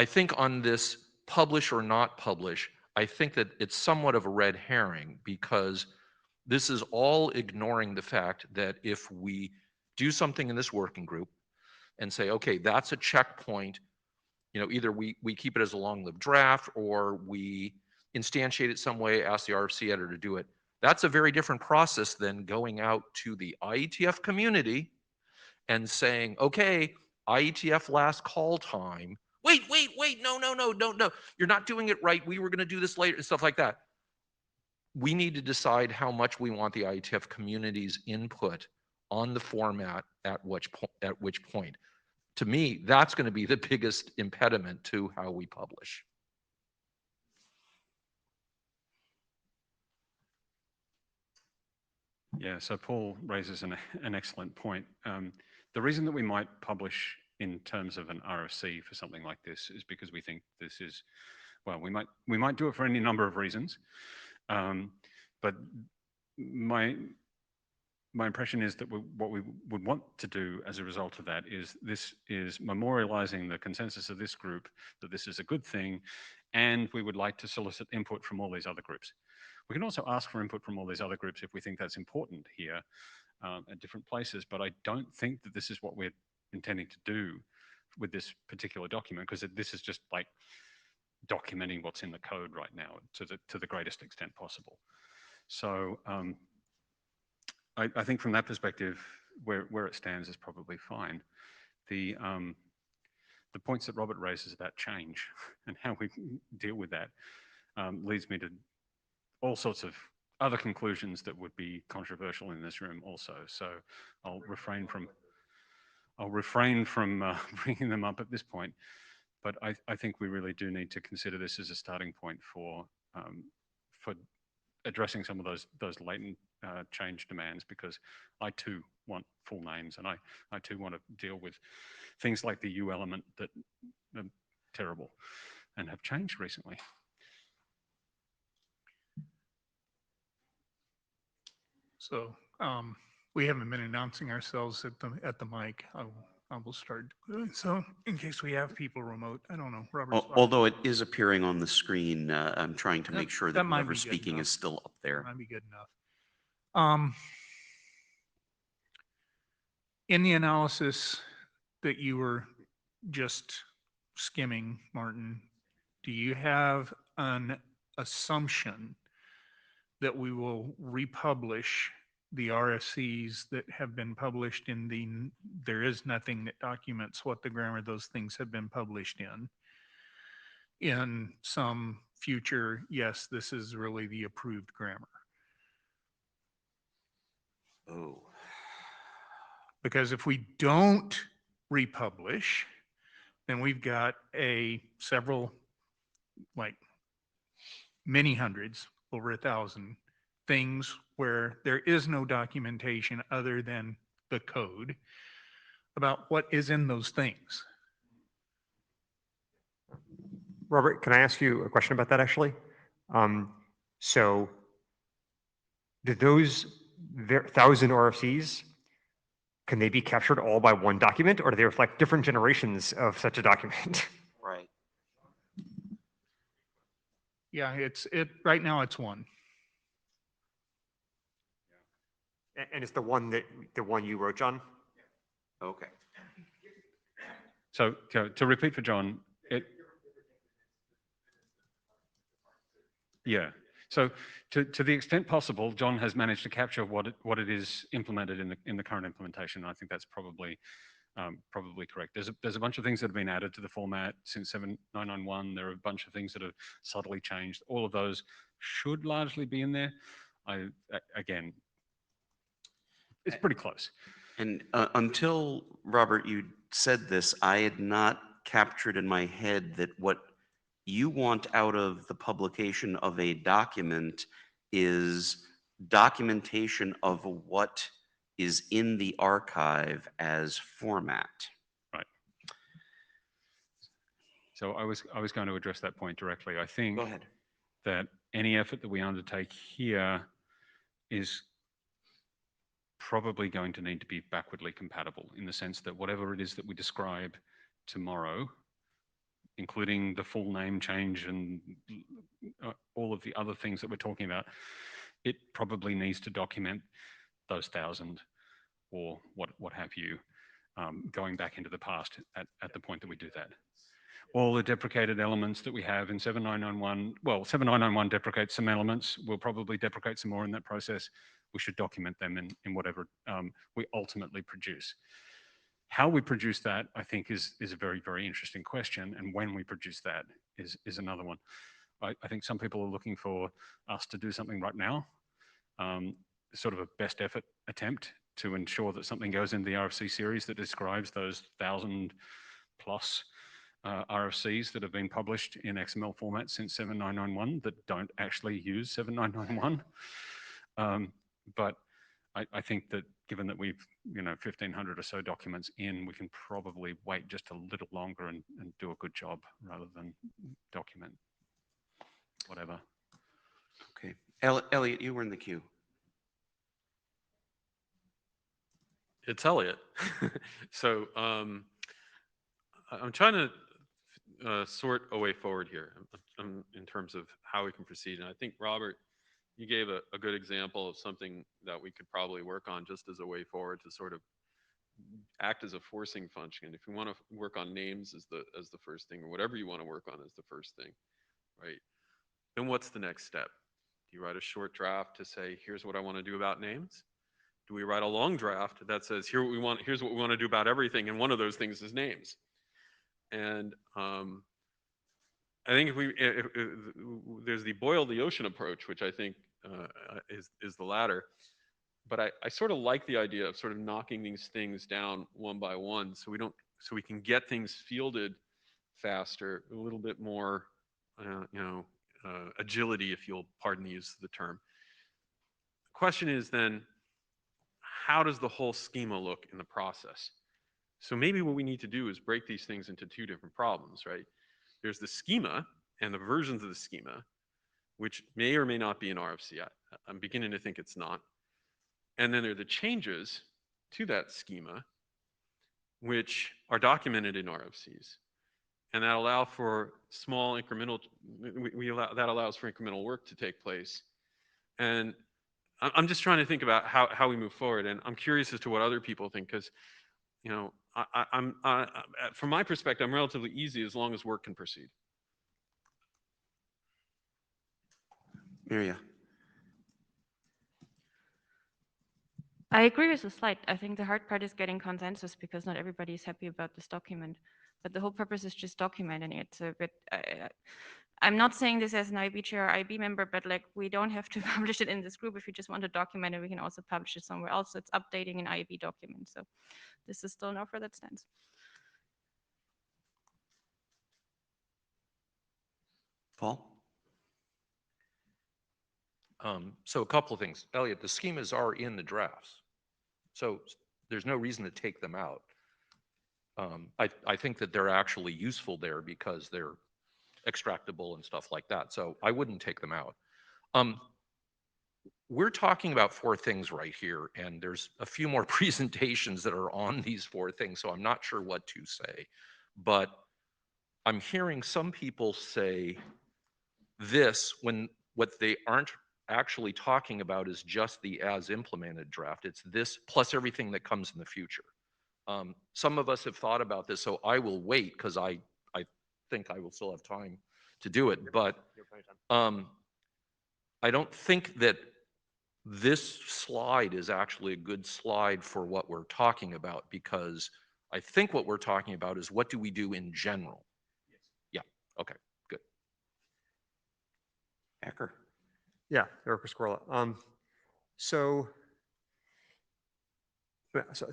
think on this publish or not publish, I think that it's somewhat of a red herring, because this is all ignoring the fact that if we do something in this working group and say, okay, that's a checkpoint, you know, either we keep it as a long-lived draft or we instantiate it some way, ask the RFC editor to do it. That's a very different process than going out to the IETF community and saying, okay, IETF last call time. Wait, no. You're not doing it right. We were going to do this later and stuff like that. We need to decide how much we want the IETF community's input on the format at which point. To me, that's going to be the biggest impediment to how we publish. Yeah, so Paul raises an excellent point. The reason that we might publish in terms of an RFC for something like this is because we think this is, well, we might do it for any number of reasons, but my impression is that what we would want to do as a result of that is this is memorializing the consensus of this group that this is a good thing, and we would like to solicit input from all these other groups. We can also ask for input from all these other groups if we think that's important here at different places, but I don't think that this is what we're intending to do with this particular document, because this is just like documenting what's in the code right now to the greatest extent possible. So I think from that perspective, where it stands is probably fine. The points that Robert raises about change and how we deal with that leads me to all sorts of other conclusions that would be controversial in this room also. So I'll refrain from bringing them up at this point. But I think we really do need to consider this as a starting point for addressing some of those latent change demands, because I too want full names, and I too want to deal with things like the U element that are terrible and have changed recently. So we haven't been announcing ourselves at the mic. I will start doing so in case we have people remote. I don't know. Robert. Although it is appearing on the screen, I'm trying to make sure that that might whoever's be good speaking enough. is still up there. Might be good enough. In the analysis that you were just skimming, Martin, do you have an assumption that we will republish the RFCs that have been published in there is nothing that documents what the grammar those things have been published in some future, yes, this is really the approved grammar? Oh. Because if we don't republish, then we've got several, like many hundreds, over 1,000 things where there is no documentation other than the code about what is in those things. Robert, can I ask you a question about that actually? So do those 1,000 RFCs, can they be captured all by one document, or do they reflect different generations of such a document? Right. Yeah, right now it's one. And it's the one you wrote, John? Okay. So to repeat for John, yeah. So to the extent possible, John has managed to capture what it is implemented in the current implementation. I think that's probably correct. There's a bunch of things that have been added to the format since 7.991. There are a bunch of things that have subtly changed. All of those should largely be in there. Again, it's pretty close. And until, Robert, you said this, I had not captured in my head that what you want out of the publication of a document is documentation of what is in the archive as format. Right. So I was going to address that point directly. I think Go ahead. that any effort that we undertake here is probably going to need to be backwardly compatible, in the sense that whatever it is that we describe tomorrow, including the full name change and all of the other things that we're talking about, it probably needs to document those 1,000 or what have you, going back into the past at the point that we do that. All the deprecated elements that we have in 7.991, well, 7.991 deprecates some elements. We'll probably deprecate some more in that process. We should document them in whatever we ultimately produce. How we produce that, I think, is a very, very interesting question. And when we produce that is another one. I think some people are looking for us to do something right now, sort of a best effort attempt to ensure that something goes into the RFC series that describes those 1,000 plus RFCs that have been published in XML format since 7.991 that don't actually use 7.991. But I think that given that we've 1,500 or so documents in, we can probably wait just a little longer and do a good job rather than document whatever. Okay. Elliot, you were in the queue. It's Elliot. So I'm trying to sort a way forward here in terms of how we can proceed. And I think, Robert, you gave a good example of something that we could probably work on just as a way forward to sort of act as a forcing function. If you want to work on names as the first thing, or whatever you want to work on as the first thing, right? Then what's the next step? Do you write a short draft to say, here's what I want to do about names? Do we write a long draft that says, here's what we want to do about everything, and one of those things is names? And I think if there's the boil the ocean approach, which I think is the latter. But I sort of like the idea of sort of knocking these things down one by one, so we can get things fielded faster, a little bit more, agility, if you'll pardon the use of the term. question is then, how does the whole schema look in the process? So maybe what we need to do is break these things into two different problems, right? There's the schema and the versions of the schema, which may or may not be in RFC. I'm beginning to think it's not. And then there are the changes to that schema, which are documented in RFCs. And that allow for small incremental, that allows for incremental work to take place. And I'm just trying to think about how we move forward. And I'm curious as to what other people think, because, you know, from my perspective, I'm relatively easy as long as work can proceed. Miria. I agree with the slide. I think the hard part is getting consensus because not everybody is happy about this document. But the whole purpose is just documenting it. So, but I'm not saying this as an IB chair or IB member, but like we don't have to publish it in this group. If you just want to document it, we can also publish it somewhere else. So it's updating an IB document. So this is still an offer that stands. Paul? So a couple of things. Elliot, the schemas are in the drafts. So there's no reason to take them out. I think that they're actually useful there because they're extractable and stuff like that. So I wouldn't take them out. We're talking about 4 things right here, and there's a few more presentations that are on these 4 things, so I'm not sure what to say. But I'm hearing some people say this when what they aren't actually talking about is just the as implemented draft. It's this plus everything that comes in the future. Some of us have thought about this, so I will wait because I think I will still have time to do it. But I don't think that this slide is actually a good slide for what we're talking about, because I think what we're talking about is what do we do in general? Yes. Yeah, okay, good. Ecker. Yeah, Eric Squirrel. So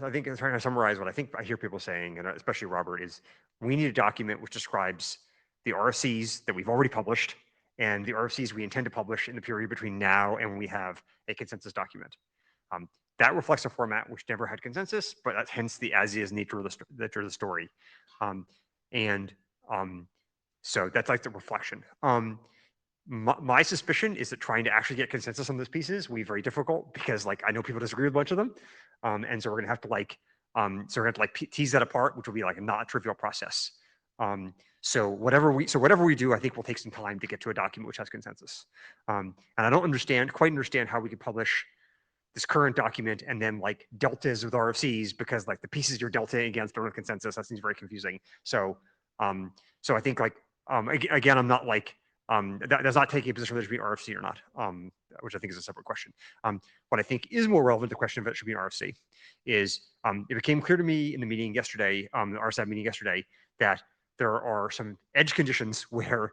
I think I'm trying to summarize what I think I hear people saying, and especially Robert, is we need a document which describes the RFCs that we've already published and the RFCs we intend to publish in the period between now and when we have a consensus document. That reflects a format which never had consensus, but that's hence the as-is nature of the story. So that's like the reflection. My suspicion is that trying to actually get consensus on those pieces will be very difficult because like I know people disagree with a bunch of them. And so we're gonna have to like, tease that apart, which will be like a not trivial process. So whatever we do, I think will take some time to get to a document which has consensus. And I don't quite understand how we could publish this current document and then like deltas with RFCs because like the pieces you're deltaing against don't have consensus. That seems very confusing. So I think like again, I'm not like that does not take a position whether it should be RFC or not, which I think is a separate question. What I think is more relevant to the question of it should be an RFC is it became clear to me in the meeting yesterday, the RSAB meeting yesterday, that there are some edge conditions where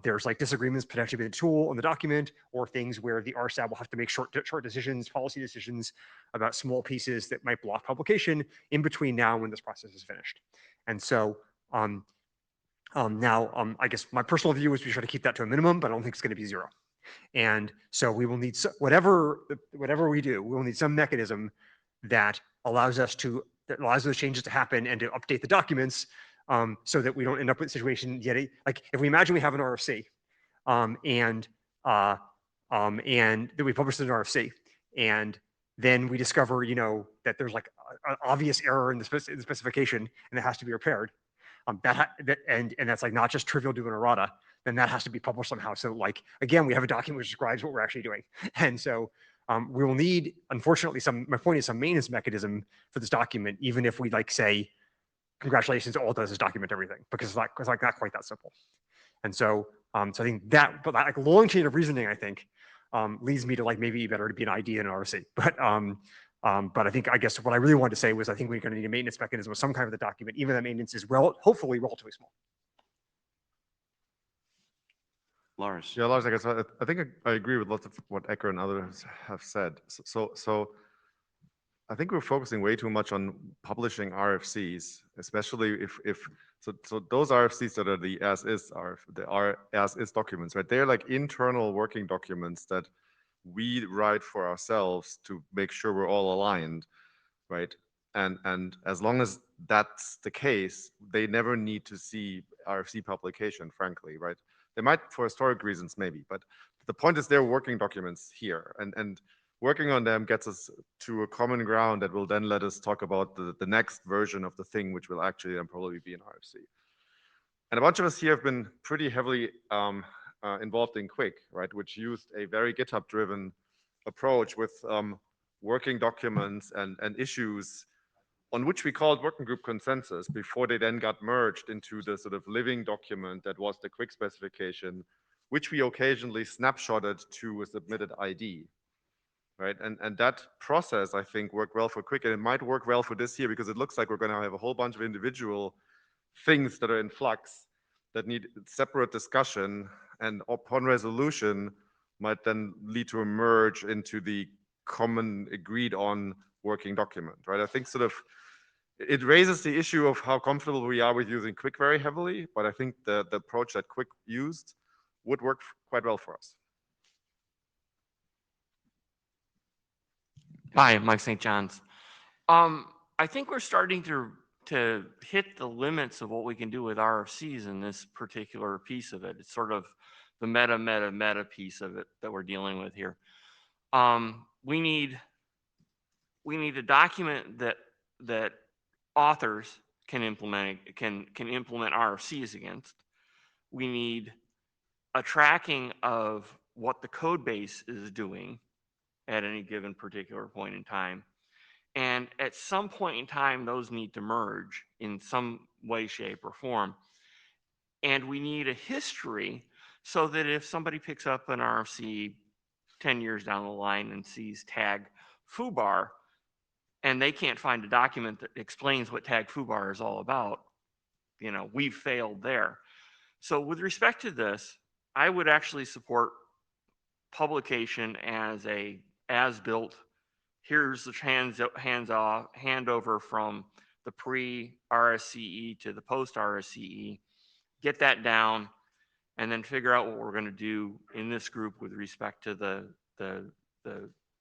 there's like disagreements potentially with the tool and the document, or things where the RSAB will have to make short decisions, policy decisions about small pieces that might block publication in between now and when this process is finished. And so now, I guess my personal view is we try to keep that to a minimum, but I don't think it's going to be 0. And so we will need whatever we do, we will need some mechanism that allows those changes to happen and to update the documents, so that we don't end up with a situation yet. Like if we imagine we have an RFC, and that we publish an RFC, and then we discover, that there's like an obvious error in the specification and it has to be repaired. And that's like not just trivial to an errata, then that has to be published somehow. So like, again, we have a document which describes what we're actually doing. And so we will need, unfortunately, my point is some maintenance mechanism for this document, even if we like say, congratulations, all it does is document everything, because it's like not quite that simple. And so, so I think that, but like a long chain of reasoning, I think, leads me to like maybe better to be an ID and an RFC. But I think, I guess what I really wanted to say was I think we're going to need a maintenance mechanism of some kind of the document, even though maintenance is hopefully relatively small. Lars. Yeah, Lars, I guess I think I agree with lots of what Ecker and others have said. So I think we're focusing way too much on publishing RFCs, especially so those RFCs that are the as-is documents, right? They're like internal working documents that we write for ourselves to make sure we're all aligned, right? And as long as that's the case, they never need to see RFC publication, frankly, right? They might for historic reasons, maybe, but the point is they're working documents here, and working on them gets us to a common ground that will then let us talk about the next version of the thing, which will actually then probably be an RFC. And a bunch of us here have been pretty heavily involved in Quick, right, which used a very GitHub-driven approach with working documents and issues on which we called working group consensus before they then got merged into the sort of living document that was the Quick specification, which we occasionally snapshotted to a submitted ID, right? And that process, I think, worked well for Quick, and it might work well for this year because it looks like we're going to have a whole bunch of individual things that are in flux that need separate discussion, and upon resolution might then lead to a merge into the common agreed on working document, right? I think sort of it raises the issue of how comfortable we are with using Quick very heavily, but I think the approach that Quick used would work quite well for us. Hi, I'm Mike St. John's. I think we're starting to hit the limits of what we can do with RFCs in this particular piece of it. It's sort of the meta piece of it that we're dealing with here. We need a document that authors can implement RFCs against. We need a tracking of what the code base is doing at any given particular point in time. And at some point in time, those need to merge in some way, shape, or form. And we need a history so that if somebody picks up an RFC 10 years down the line and sees tag foobar, and they can't find a document that explains what tag foobar is all about, you know, we've failed there. So with respect to this, I would actually support publication as a as-built. Here's the handover from the pre-RSCE to the post-RSCE. Get that down, and then figure out what we're going to do in this group with respect to the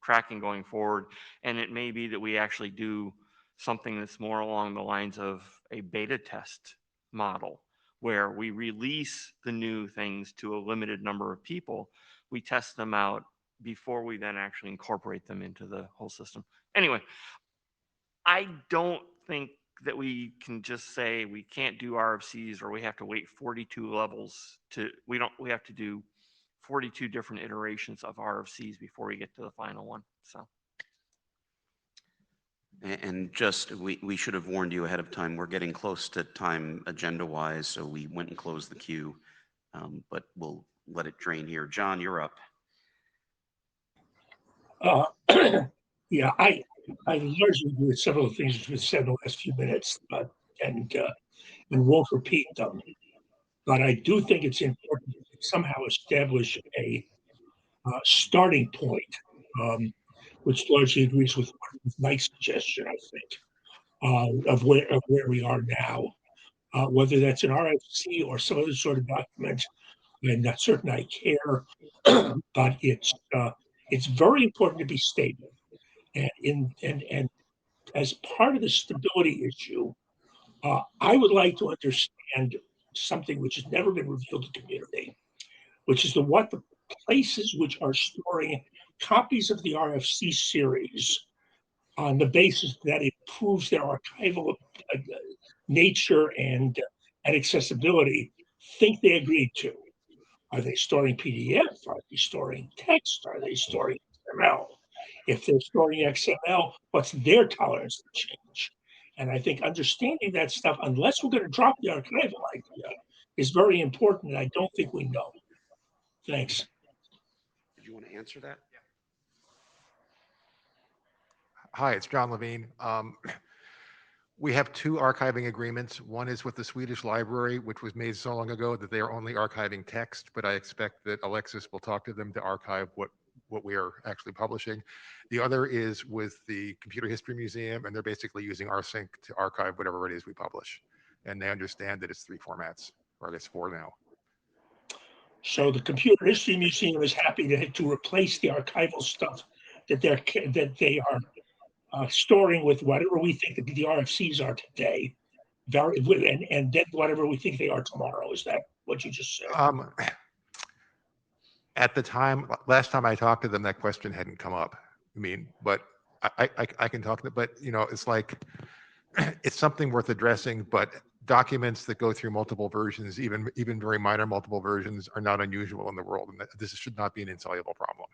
tracking going forward. And it may be that we actually do something that's more along the lines of a beta test model, where we release the new things to a limited number of people. We test them out before we then actually incorporate them into the whole system. Anyway, I don't think that we can just say we can't do RFCs, or we have to wait 42 levels to, we have to do 42 different iterations of RFCs before we get to the final one. So. And just, we should have warned you ahead of time. We're getting close to time agenda-wise, so we went and closed the queue, but we'll let it drain here. John, you're up. Yeah, I largely agree with several of the things that have been said in the last few minutes, and won't repeat them. But I do think it's important to somehow establish a starting point, which largely agrees with Mike's suggestion, I think, of where we are now. Whether that's an RFC or some other sort of document, I'm not certain I care, but it's very important to be stable. And as part of the stability issue, I would like to understand something which has never been revealed to the community, which is what the places which are storing copies of the RFC series on the basis that it proves their archival nature and accessibility think they agreed to. Are they storing PDF? Are they storing text? Are they storing XML? If they're storing XML, what's their tolerance to change? And I think understanding that stuff, unless we're going to drop the archival idea, is very important, and I don't think we know. Thanks. Did you want to answer that? Hi, it's John Levine. We have two archiving agreements. One is with the Swedish Library, which was made so long ago that they are only archiving text, but I expect that Alexis will talk to them to archive what we are actually publishing. The other is with the Computer History Museum, and they're basically using rsync to archive whatever it is we publish. And they understand that it's 3 formats, or I guess 4 now. So the Computer History Museum is happy to replace the archival stuff that they are storing with whatever we think the RFCs are today, and then whatever we think they are tomorrow. Is that what you just said? At the time, last time I talked to them, that question hadn't come up. I mean, but I can talk to, but you know, it's like, it's something worth addressing, but documents that go through multiple versions, even very minor multiple versions, are not unusual in the world, and this should not be an insoluble problem.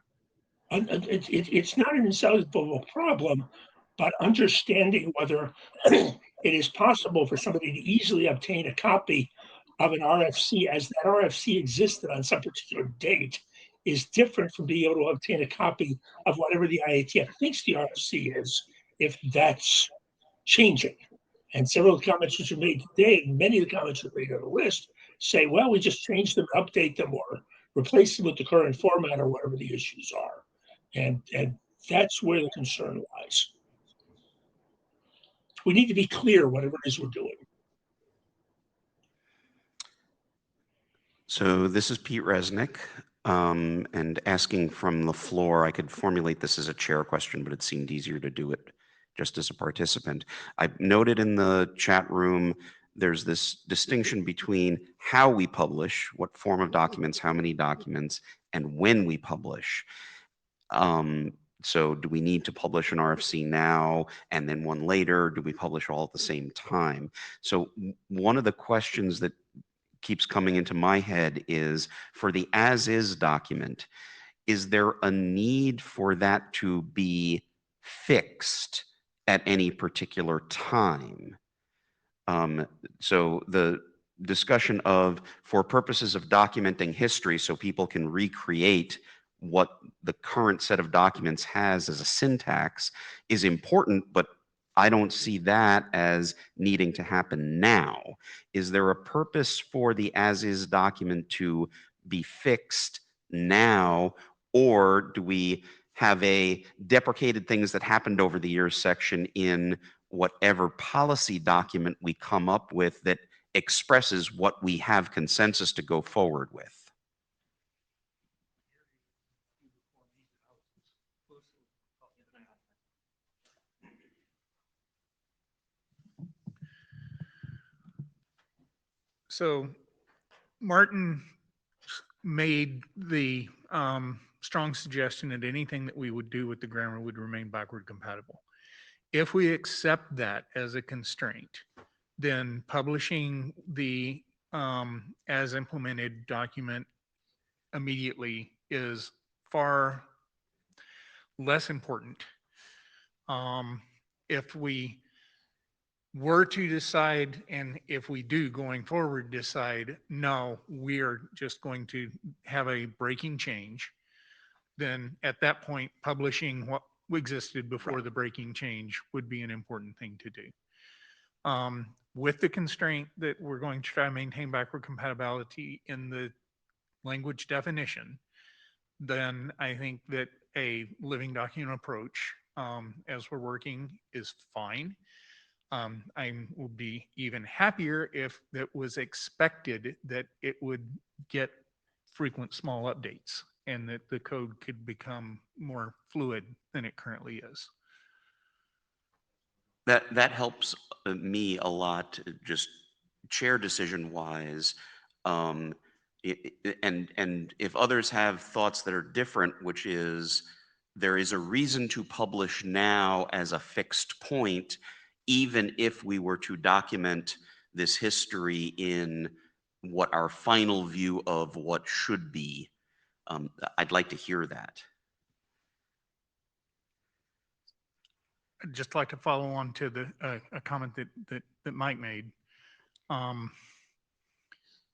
It's not an insoluble problem, but understanding whether it is possible for somebody to easily obtain a copy of an RFC as that RFC existed on some particular date is different from being able to obtain a copy of whatever the IETF thinks the RFC is, if that's changing. And several comments which are made today, and many of the comments that are made on the list, say, well, we just change them, update them, or replace them with the current format or whatever the issues are. And that's where the concern lies. We need to be clear whatever it is we're doing. So this is Pete Resnick, and asking from the floor. I could formulate this as a chair question, but it seemed easier to do it just as a participant. I noted in the chat room, there's this distinction between how we publish, what form of documents, how many documents, and when we publish. So do we need to publish an RFC now and then one later? Do we publish all at the same time? So one of the questions that keeps coming into my head is, for the as-is document, is there a need for that to be fixed at any particular time? So the discussion of, for purposes of documenting history so people can recreate what the current set of documents has as a syntax, is important, but I don't see that as needing to happen now. Is there a purpose for the as-is document to be fixed now, or do we have a deprecated things that happened over the years section in whatever policy document we come up with that expresses what we have consensus to go forward with? So Martin made the strong suggestion that anything that we would do with the grammar would remain backward compatible. If we accept that as a constraint, then publishing the as implemented document immediately is far less important. If we were to decide, and if we do going forward decide, no, we are just going to have a breaking change, then at that point, publishing what existed before the breaking change would be an important thing to do. With the constraint that we're going to try to maintain backward compatibility in the language definition, then I think that a living document approach, as we're working, is fine. I would be even happier if it was expected that it would get frequent small updates and that the code could become more fluid than it currently is. That helps me a lot, just chair decision wise. And if others have thoughts that are different, which is, there is a reason to publish now as a fixed point, even if we were to document this history in what our final view of what should be. I'd like to hear that. I'd just like to follow on to the a comment that Mike made.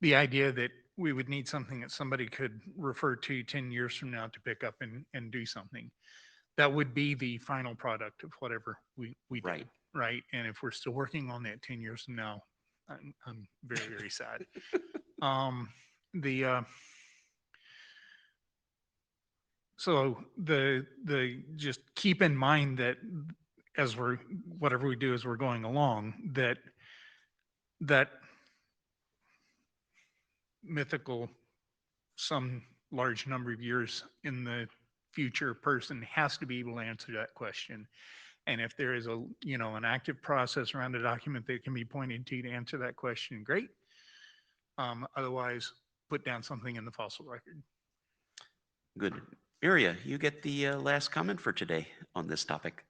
The idea that we would need something that somebody could refer to 10 years from now to pick up and do something. That would be the final product of whatever we do, right? And if we're still working on that 10 years from now, I'm very, very sad. So just keep in mind that as whatever we do as we're going along, that mythical some large number of years in the future, person has to be able to answer that question. And if there is a, an active process around a document that can be pointed to answer that question, great. Otherwise, put down something in the fossil record. Good. Miria, you get the last comment for today on this topic.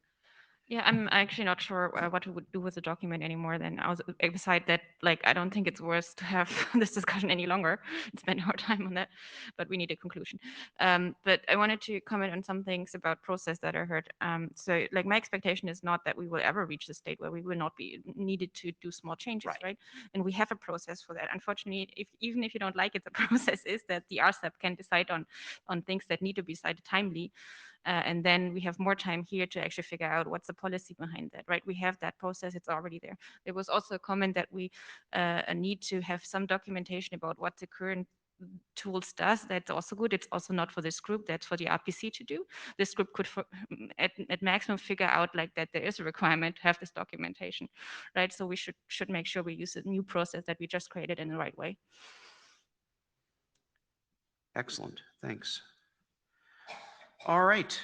Yeah, I'm actually not sure what we would do with the document anymore. Then I was beside that, like, I don't think it's worth to have this discussion any longer and spend our time on that, but we need a conclusion. But I wanted to comment on some things about process that I heard. So like my expectation is not that we will ever reach the state where we will not be needed to do small changes, right? And we have a process for that. Unfortunately, even if you don't like it, the process is that the RSAP can decide on things that need to be decided timely. And then we have more time here to actually figure out what's the policy behind that, right? We have that process, it's already there. There was also a comment that we need to have some documentation about what the current tools does. That's also good. It's also not for this group, that's for the RPC to do. This group could at maximum figure out like that there is a requirement to have this documentation, right? So we should make sure we use a new process that we just created in the right way. Excellent, thanks. All right.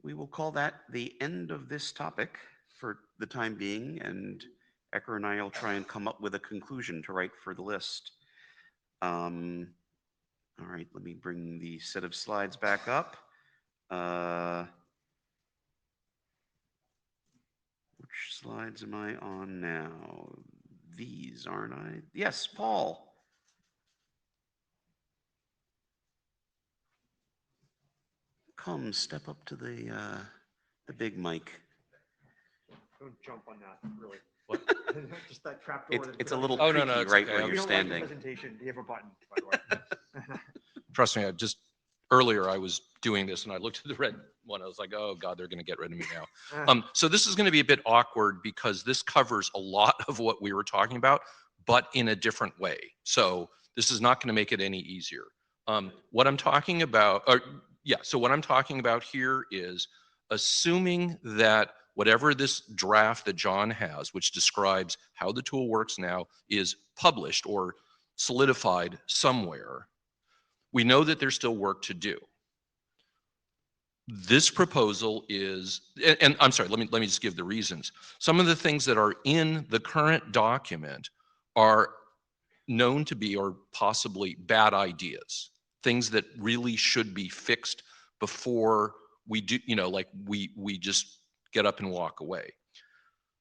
We will call that the end of this topic for the time being, and Ecker and I will try and come up with a conclusion to write for the list. All right, let me bring the set of slides back up. Which slides am I on now? These, aren't I? Yes, Paul. Come, step up to the big mic. Don't jump on that, really. What? Just that trap door. It's a little Oh, creaky no, it's right okay. where If you're you don't like the standing. presentation, do you have a button, by the way? Trust me, earlier I was doing this and I looked at the red one. I was like, oh God, they're going to get rid of me now. So this is going to be a bit awkward because this covers a lot of what we were talking about, but in a different way. So this is not going to make it any easier. What I'm talking about, so what I'm talking about here is assuming that whatever this draft that John has, which describes how the tool works now, is published or solidified somewhere, we know that there's still work to do. This proposal is, and I'm sorry, let me just give the reasons. Some of the things that are in the current document are known to be or possibly bad ideas, things that really should be fixed before we do, like we just get up and walk away.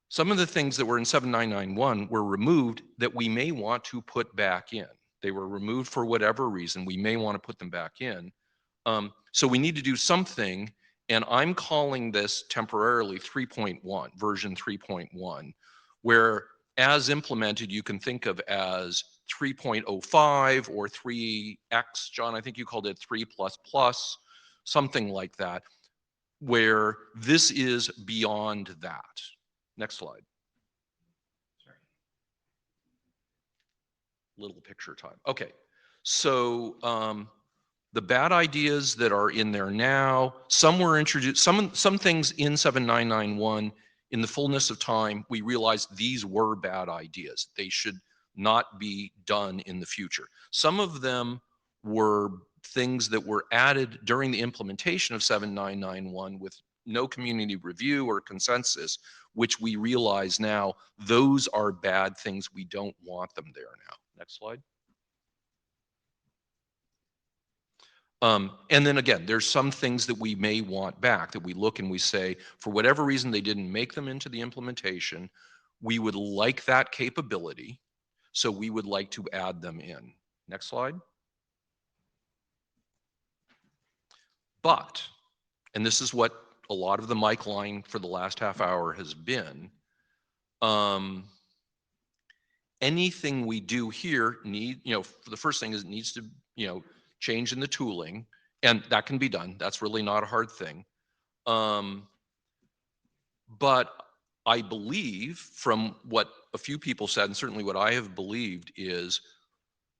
Some of the things that were in 7991 were removed that we may want to put back in. They were removed for whatever reason. We may want to put them back in. So we need to do something, and I'm calling this temporarily 3.1, version 3.1, where as implemented, you can think of as 3.05 or 3x, John, I think you called it 3++, something like that, where this is beyond that. Next slide. Sorry. Little picture time. Okay, so the bad ideas that are in there now, some were introduced, some things in 7991, in the fullness of time, we realized these were bad ideas. They should not be done in the future. Some of them were things that were added during the implementation of 7991 with no community review or consensus, which we realize now those are bad things. We don't want them there now. Next slide. And then again, there's some things that we may want back that we look and we say, for whatever reason, they didn't make them into the implementation. We would like that capability. So we would like to add them in. Next slide. But, and this is what a lot of the mic line for the last half hour has been, anything we do here the first thing is it needs to, change in the tooling, and that can be done. That's really not a hard thing. But I believe from what a few people said, and certainly what I have believed, is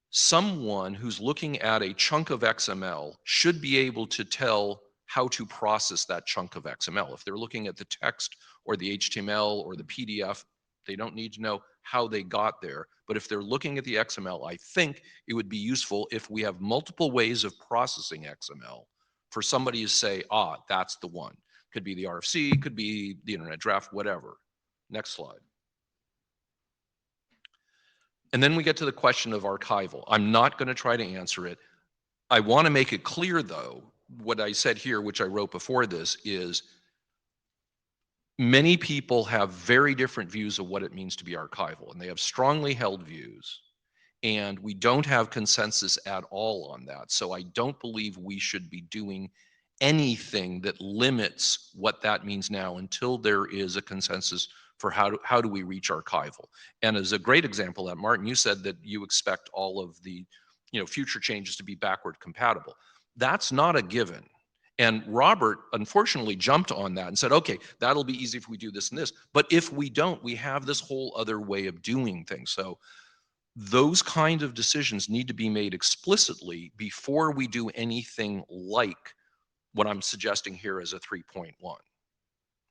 someone who's looking at a chunk of XML should be able to tell how to process that chunk of XML. If they're looking at the text or the HTML or the PDF, they don't need to know how they got there. But if they're looking at the XML, I think it would be useful if we have multiple ways of processing XML for somebody to say, ah, that's the one. Could be the RFC, could be the internet draft, whatever. Next slide. And then we get to the question of archival. I'm not going to try to answer it. I want to make it clear, though, what I said here, which I wrote before this, is many people have very different views of what it means to be archival, and they have strongly held views, and we don't have consensus at all on that. So I don't believe we should be doing anything that limits what that means now until there is a consensus for how do we reach archival. And as a great example of that, Martin, you said that you expect all of the future changes to be backward compatible. That's not a given. And Robert unfortunately jumped on that and said, okay, that'll be easy if we do this and this. But if we don't, we have this whole other way of doing things. So those kind of decisions need to be made explicitly before we do anything like what I'm suggesting here as a 3.1,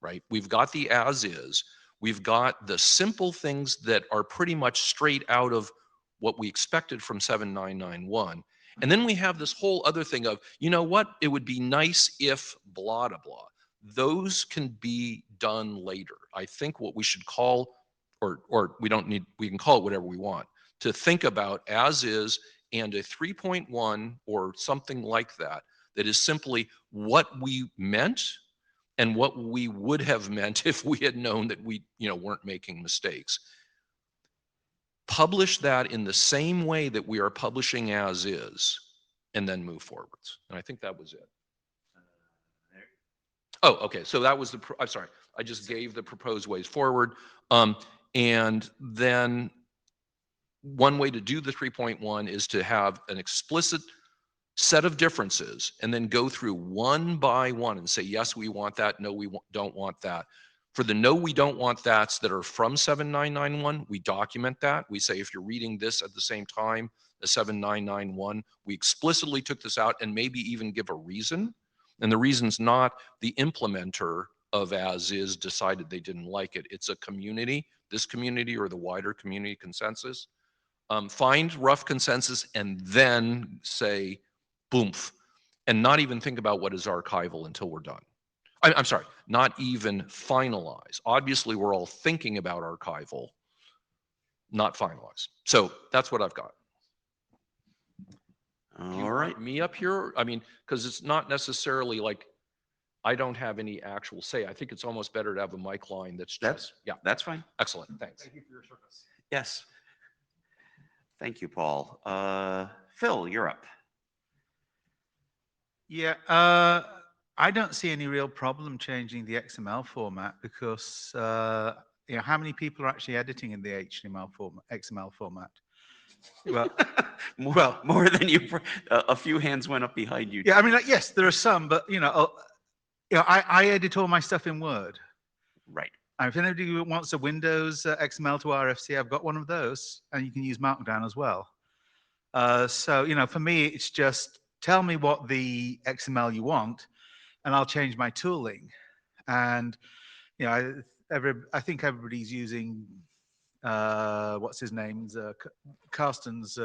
right? We've got the as is. We've got the simple things that are pretty much straight out of what we expected from 7991. And then we have this whole other thing of, you know what, it would be nice if blah, blah, blah. Those can be done later. I think what we should call, or we don't need, we can call it whatever we want, to think about as is and a 3.1 or something like that, that is simply what we meant and what we would have meant if we had known that we weren't making mistakes. Publish that in the same way that we are publishing as is, and then move forwards. And I think that was it. Oh, okay. So that was I'm sorry. I just gave the proposed ways forward. And then one way to do the 3.1 is to have an explicit set of differences and then go through one by one and say, yes, we want that. No, we don't want that. For the no, we don't want that's that are from 7991, we document that. We say, if you're reading this at the same time as 7991, we explicitly took this out and maybe even give a reason. And the reason's not the implementer of as is decided they didn't like it. It's a community, this community or the wider community consensus. Find rough consensus and then say, boomf, and not even think about what is archival until we're done. I'm sorry, not even finalize. Obviously, we're all thinking about archival, not finalize. So that's what I've got. All right. Me up here? I mean, because it's not necessarily like I don't have any actual say. I think it's almost better to have a mic line that's just, yeah. That's fine. Excellent, thanks. Thank you for your service. Yes. Thank you, Paul. Phil, you're up. Yeah, I don't see any real problem changing the XML format because how many people are actually editing in the HTML format, XML format? Well, more than you. A few hands went up behind you. Yeah, I mean, yes, there are some, but I edit all my stuff in Word. Right. And if anybody wants a Windows XML to RFC, I've got one of those, and you can use Markdown as well. So for me, it's just tell me what the XML you want, and I'll change my tooling. And I think everybody's using what's his name's Carsten's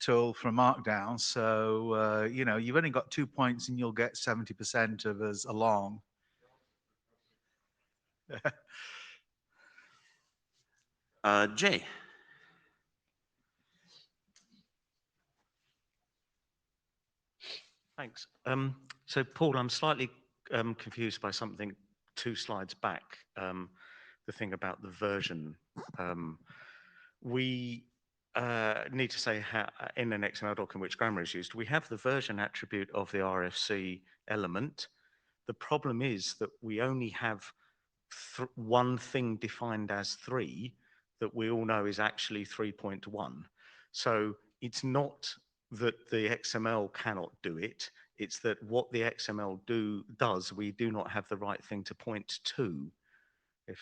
tool from Markdown. So you've only got 2 points, and you'll get 70% of us along. Jay. Thanks. So Paul, I'm slightly confused by something 2 slides back, the thing about the version. We need to say how, in an XML document which grammar is used, we have the version attribute of the RFC element. The problem is that we only have one thing defined as 3 that we all know is actually 3.1. So it's not that the XML cannot do it, it's that what the XML does, we do not have the right thing to point to.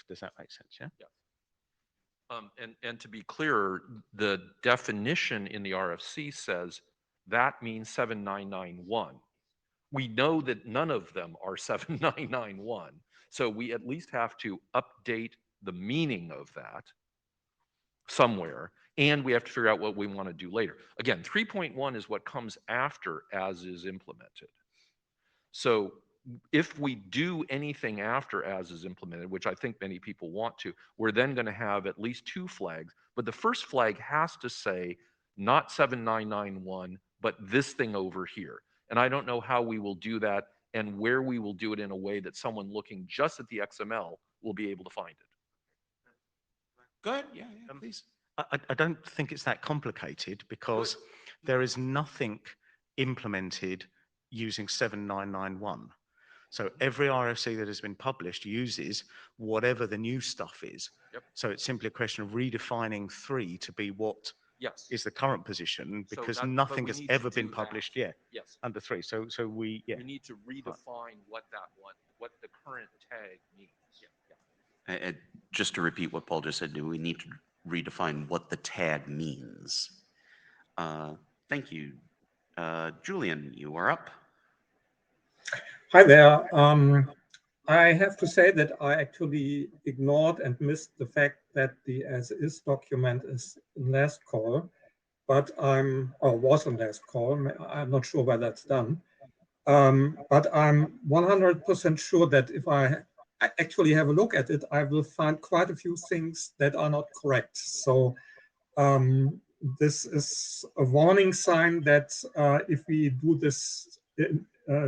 Does that make sense, yeah? Yeah. And to be clear, the definition in the RFC says that means 7991. We know that none of them are 7991. So we at least have to update the meaning of that somewhere, and we have to figure out what we want to do later. Again, 3.1 is what comes after as is implemented. So if we do anything after as is implemented, which I think many people want to, we're then going to have at least 2 flags. But the first flag has to say not 7991, but this thing over here. And I don't know how we will do that and where we will do it in a way that someone looking just at the XML will be able to find it. Go ahead. Yeah, please. I don't think it's that complicated because there is nothing implemented using 7991. So every RFC that has been published uses whatever the new stuff is. Yep. So it's simply a question of redefining 3 to be what Yes. is the current position, So because that- but nothing we has need to ever been do that. published yet Yes. under 3. So we, yeah. We need to redefine what that one, what the current tag means. Yeah. Just to repeat what Paul just said, do we need to redefine what the tag means? Thank you. Julian, you are up. Hi there. I have to say that I actually ignored and missed the fact that the as-is document is in last call, but was in last call. I'm not sure whether that's done. But I'm 100% sure that if I actually have a look at it, I will find quite a few things that are not correct. So this is a warning sign that if we do this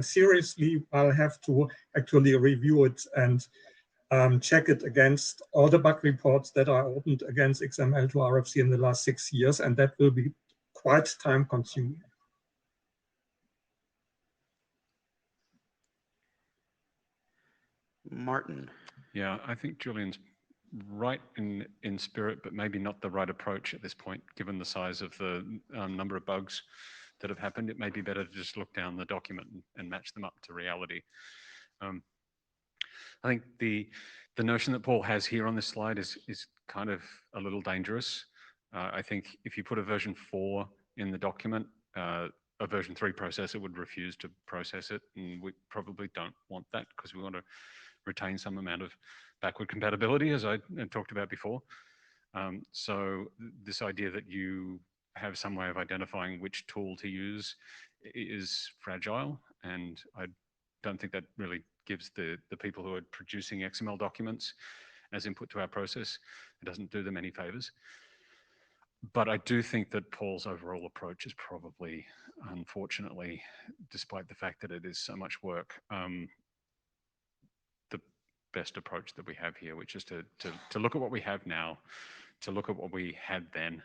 seriously, I'll have to actually review it and check it against all the bug reports that are opened against XML to RFC in the last 6 years, and that will be quite time consuming. Martin. Yeah, I think Julian's right in spirit, but maybe not the right approach at this point, given the size of the number of bugs that have happened. It may be better to just look down the document and match them up to reality. I think the notion that Paul has here on this slide is kind of a little dangerous. I think if you put a version 4 in the document, a version 3 processor would refuse to process it, and we probably don't want that because we want to retain some amount of backward compatibility, as I talked about before. So this idea that you have some way of identifying which tool to use is fragile, and I don't think that really gives the people who are producing XML documents as input to our process, it doesn't do them any favors. But I do think that Paul's overall approach is probably, unfortunately, despite the fact that it is so much work, the best approach that we have here, which is to look at what we have now, to look at what we had then,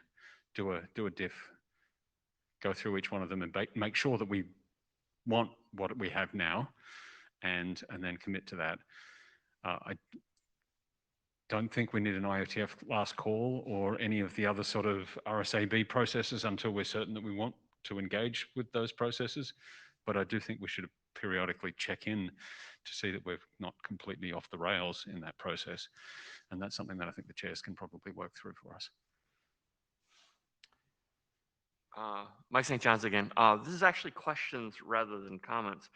do a diff, go through each one of them and make sure that we want what we have now, and then commit to that. I don't think we need an IETF last call or any of the other sort of RSAB processes until we're certain that we want to engage with those processes. But I do think we should periodically check in to see that we're not completely off the rails in that process. And that's something that I think the chairs can probably work through for us. Mike St. John's again. This is actually questions rather than comments.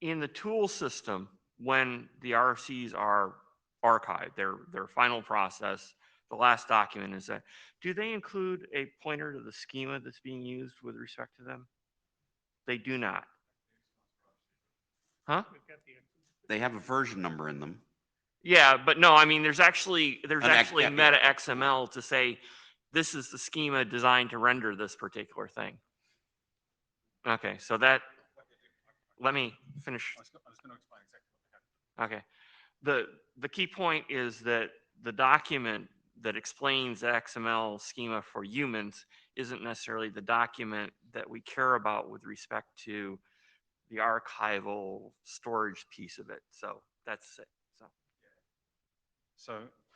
In the tool system, when the RFCs are archived, their final process, the last document is that, do they include a pointer to the schema that's being used with respect to them? They do not. Huh? They have a version number in them. Yeah, but no, I mean, there's actually yeah. meta XML to say, this is the schema designed to render this particular thing. Okay, so that, let me finish. I was going to explain exactly what happened. Okay. The key point is that the document that explains the XML schema for humans isn't necessarily the document that we care about with respect to the archival storage piece of it. So that's it.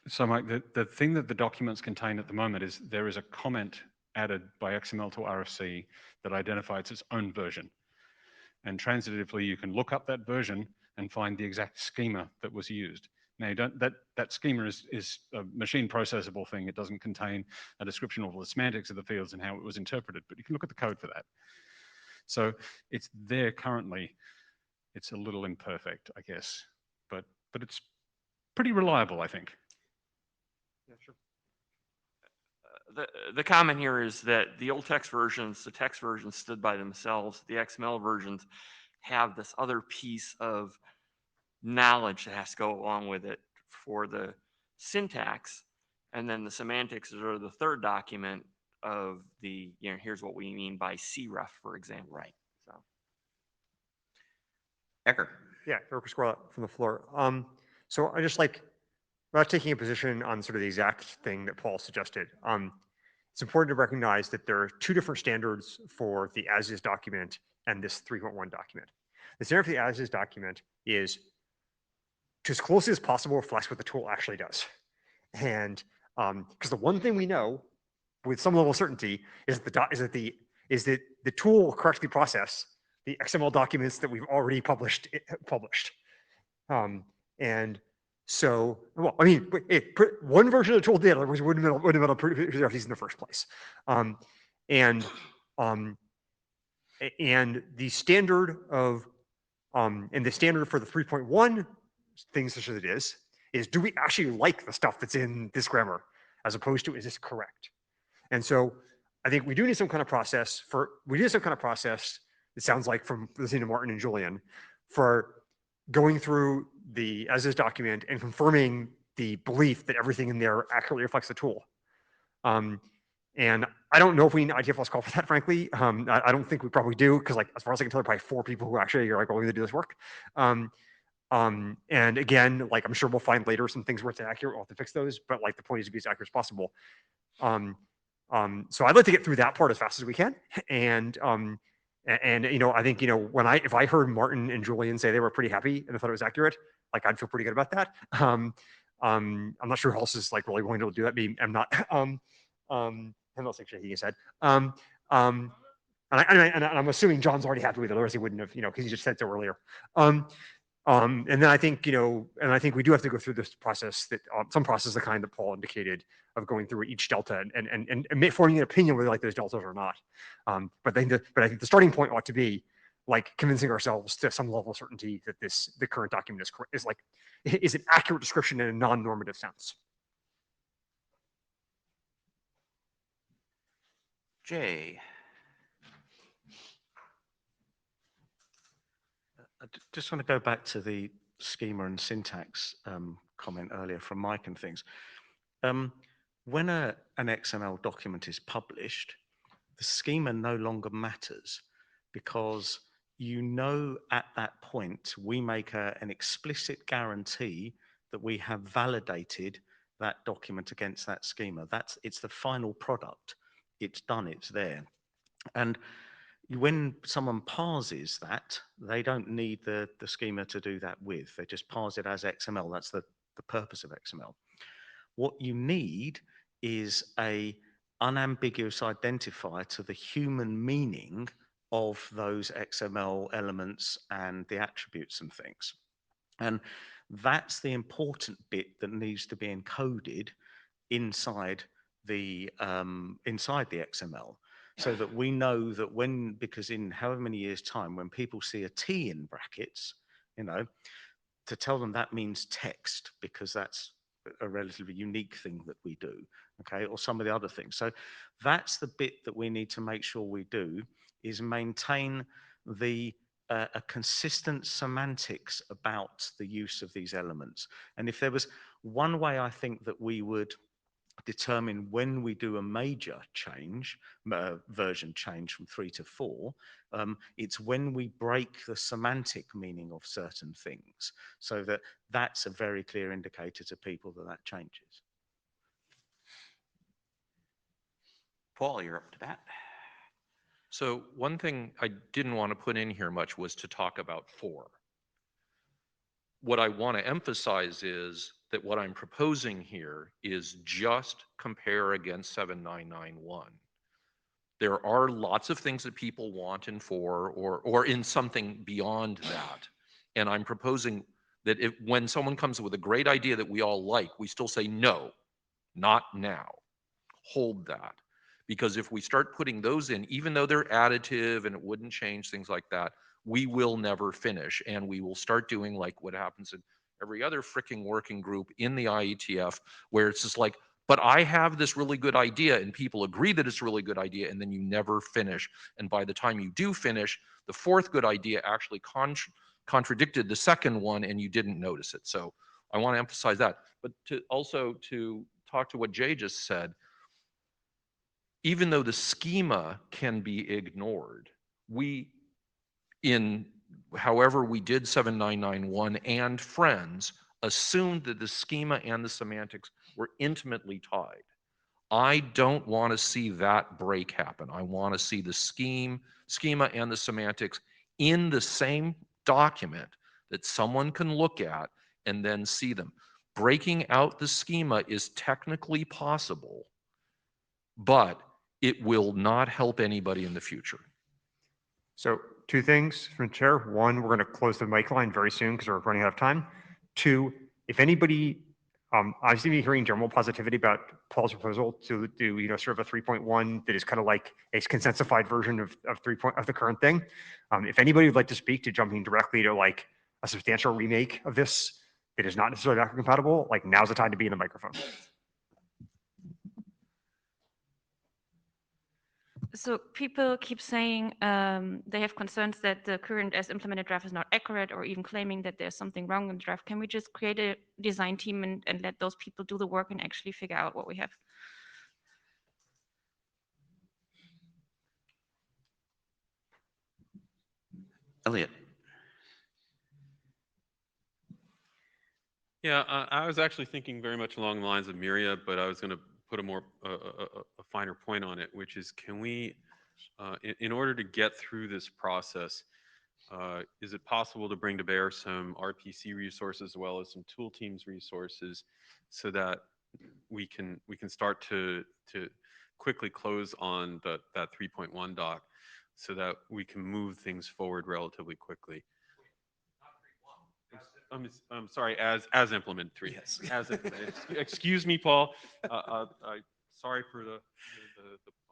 So Mike, the thing that the documents contain at the moment is there is a comment added by XML to RFC that identifies its own version. And transitively, you can look up that version and find the exact schema that was used. Now, you don't, that schema is a machine processable thing. It doesn't contain a description of all the semantics of the fields and how it was interpreted, but you can look at the code for that. So it's there currently. It's a little imperfect, I guess, but it's pretty reliable, I think. Yeah, the comment here is that the old text versions, the text versions stood by themselves. The XML versions have this other piece of knowledge that has to go along with it for the syntax. And then the semantics are the third document of the, here's what we mean by cref, for example. Right. So. Ecker. Yeah, Eric Squirrel from the floor. So I just like, without taking a position on sort of the exact thing that Paul suggested, it's important to recognize that there are two different standards for the as-is document and this 3.1 document. The standard for the as-is document is to as closely as possible reflects what the tool actually does. And because the one thing we know with some level of certainty is that the tool will correctly process the XML documents that we've already published. And so, well, I mean, one version of the tool did, otherwise we wouldn't have been able to preserve these in the first place. And the standard of and the standard for the 3.1 things such as it is do we actually like the stuff that's in this grammar as opposed to is this correct? And so I think we do need some kind of process it sounds like from listening to Martin and Julian, for going through the as-is document and confirming the belief that everything in there accurately reflects the tool. And I don't know if we need IETF last call for that, frankly. I don't think we probably do, because like as far as I can tell, there are probably 4 people who actually are like willing to do this work. And again, like I'm sure we'll find later some things where it's inaccurate, we'll have to fix those, but like the point is to be as accurate as possible. So I'd like to get through that part as fast as we can. And I think, if I heard Martin and Julian say they were pretty happy and I thought it was accurate, like I'd feel pretty good about that. I'm not sure who else is like really willing to do that. Maybe I'm not. Who else actually he said. And I'm assuming John's already happy with it, otherwise he wouldn't have, because he just said so earlier. And then I think, we do have to go through this process some process, the kind that Paul indicated, of going through each delta and forming an opinion whether like those deltas or not. But I think the starting point ought to be like convincing ourselves to some level of certainty that the current document is an accurate description in a non-normative sense. Jay. I just want to go back to the schema and syntax comment earlier from Mike and things. When an XML document is published, the schema no longer matters, because at that point we make an explicit guarantee that we have validated that document against that schema. It's the final product. It's done, it's there. And when someone parses that, they don't need the schema to do that with. They just parse it as XML. That's the purpose of XML. What you need is a unambiguous identifier to the human meaning of those XML elements and the attributes and things. And that's the important bit that needs to be encoded inside the XML. So that we know that because in however many years' time, when people see a T in brackets, to tell them that means text, because that's a relatively unique thing that we do, okay, or some of the other things. So that's the bit that we need to make sure we do, is maintain a consistent semantics about the use of these elements. And if there was one way I think that we would determine when we do a major change, version change from 3 to 4, it's when we break the semantic meaning of certain things, so that's a very clear indicator to people that changes. Paul, you're up to bat. So one thing I didn't want to put in here much was to talk about 4. What I want to emphasize is that what I'm proposing here is just compare against 7991. There are lots of things that people want in 4 or in something beyond that. And I'm proposing that when someone comes with a great idea that we all like, we still say, no, not now. Hold that. Because if we start putting those in, even though they're additive and it wouldn't change things like that, we will never finish. And we will start doing like what happens in every other freaking working group in the IETF, where it's just like but I have this really good idea and people agree that it's a really good idea, and then you never finish. And by the time you do finish, the fourth good idea actually contradicted the second one and you didn't notice it. So I want to emphasize that. But to also to talk to what Jay just said, even though the schema can be ignored, we, in however we did 7991 and Friends, assumed that the schema and the semantics were intimately tied. I don't want to see that break happen. I want to see the schema and the semantics in the same document that someone can look at and then see them. Breaking out the schema is technically possible, but it will not help anybody in the future. So 2 things from the chair. 1, we're going to close the mic line very soon because we're running out of time. 2, if anybody, I seem to be hearing general positivity about Paul's proposal to do, you know, sort of a 3.1 that is kind of like a consensified version of the current thing. If anybody would like to speak to jumping directly to like a substantial remake of this that is not necessarily backward compatible, like now's the time to be in the microphone. So people keep saying they have concerns that the current as implemented draft is not accurate, or even claiming that there's something wrong in the draft. Can we just create a design team and let those people do the work and actually figure out what we have? Elliot. Yeah, I was actually thinking very much along the lines of Miria, but I was going to put a more a finer point on it, which is, can we, in order to get through this process, is it possible to bring to bear some RPC resources as well as some tool teams resources, so that we can start to quickly close on that 3.1 doc, so that we can move things forward relatively quickly? I'm sorry, as implemented 3. Yes. As implemented. Excuse me, Paul. Sorry for the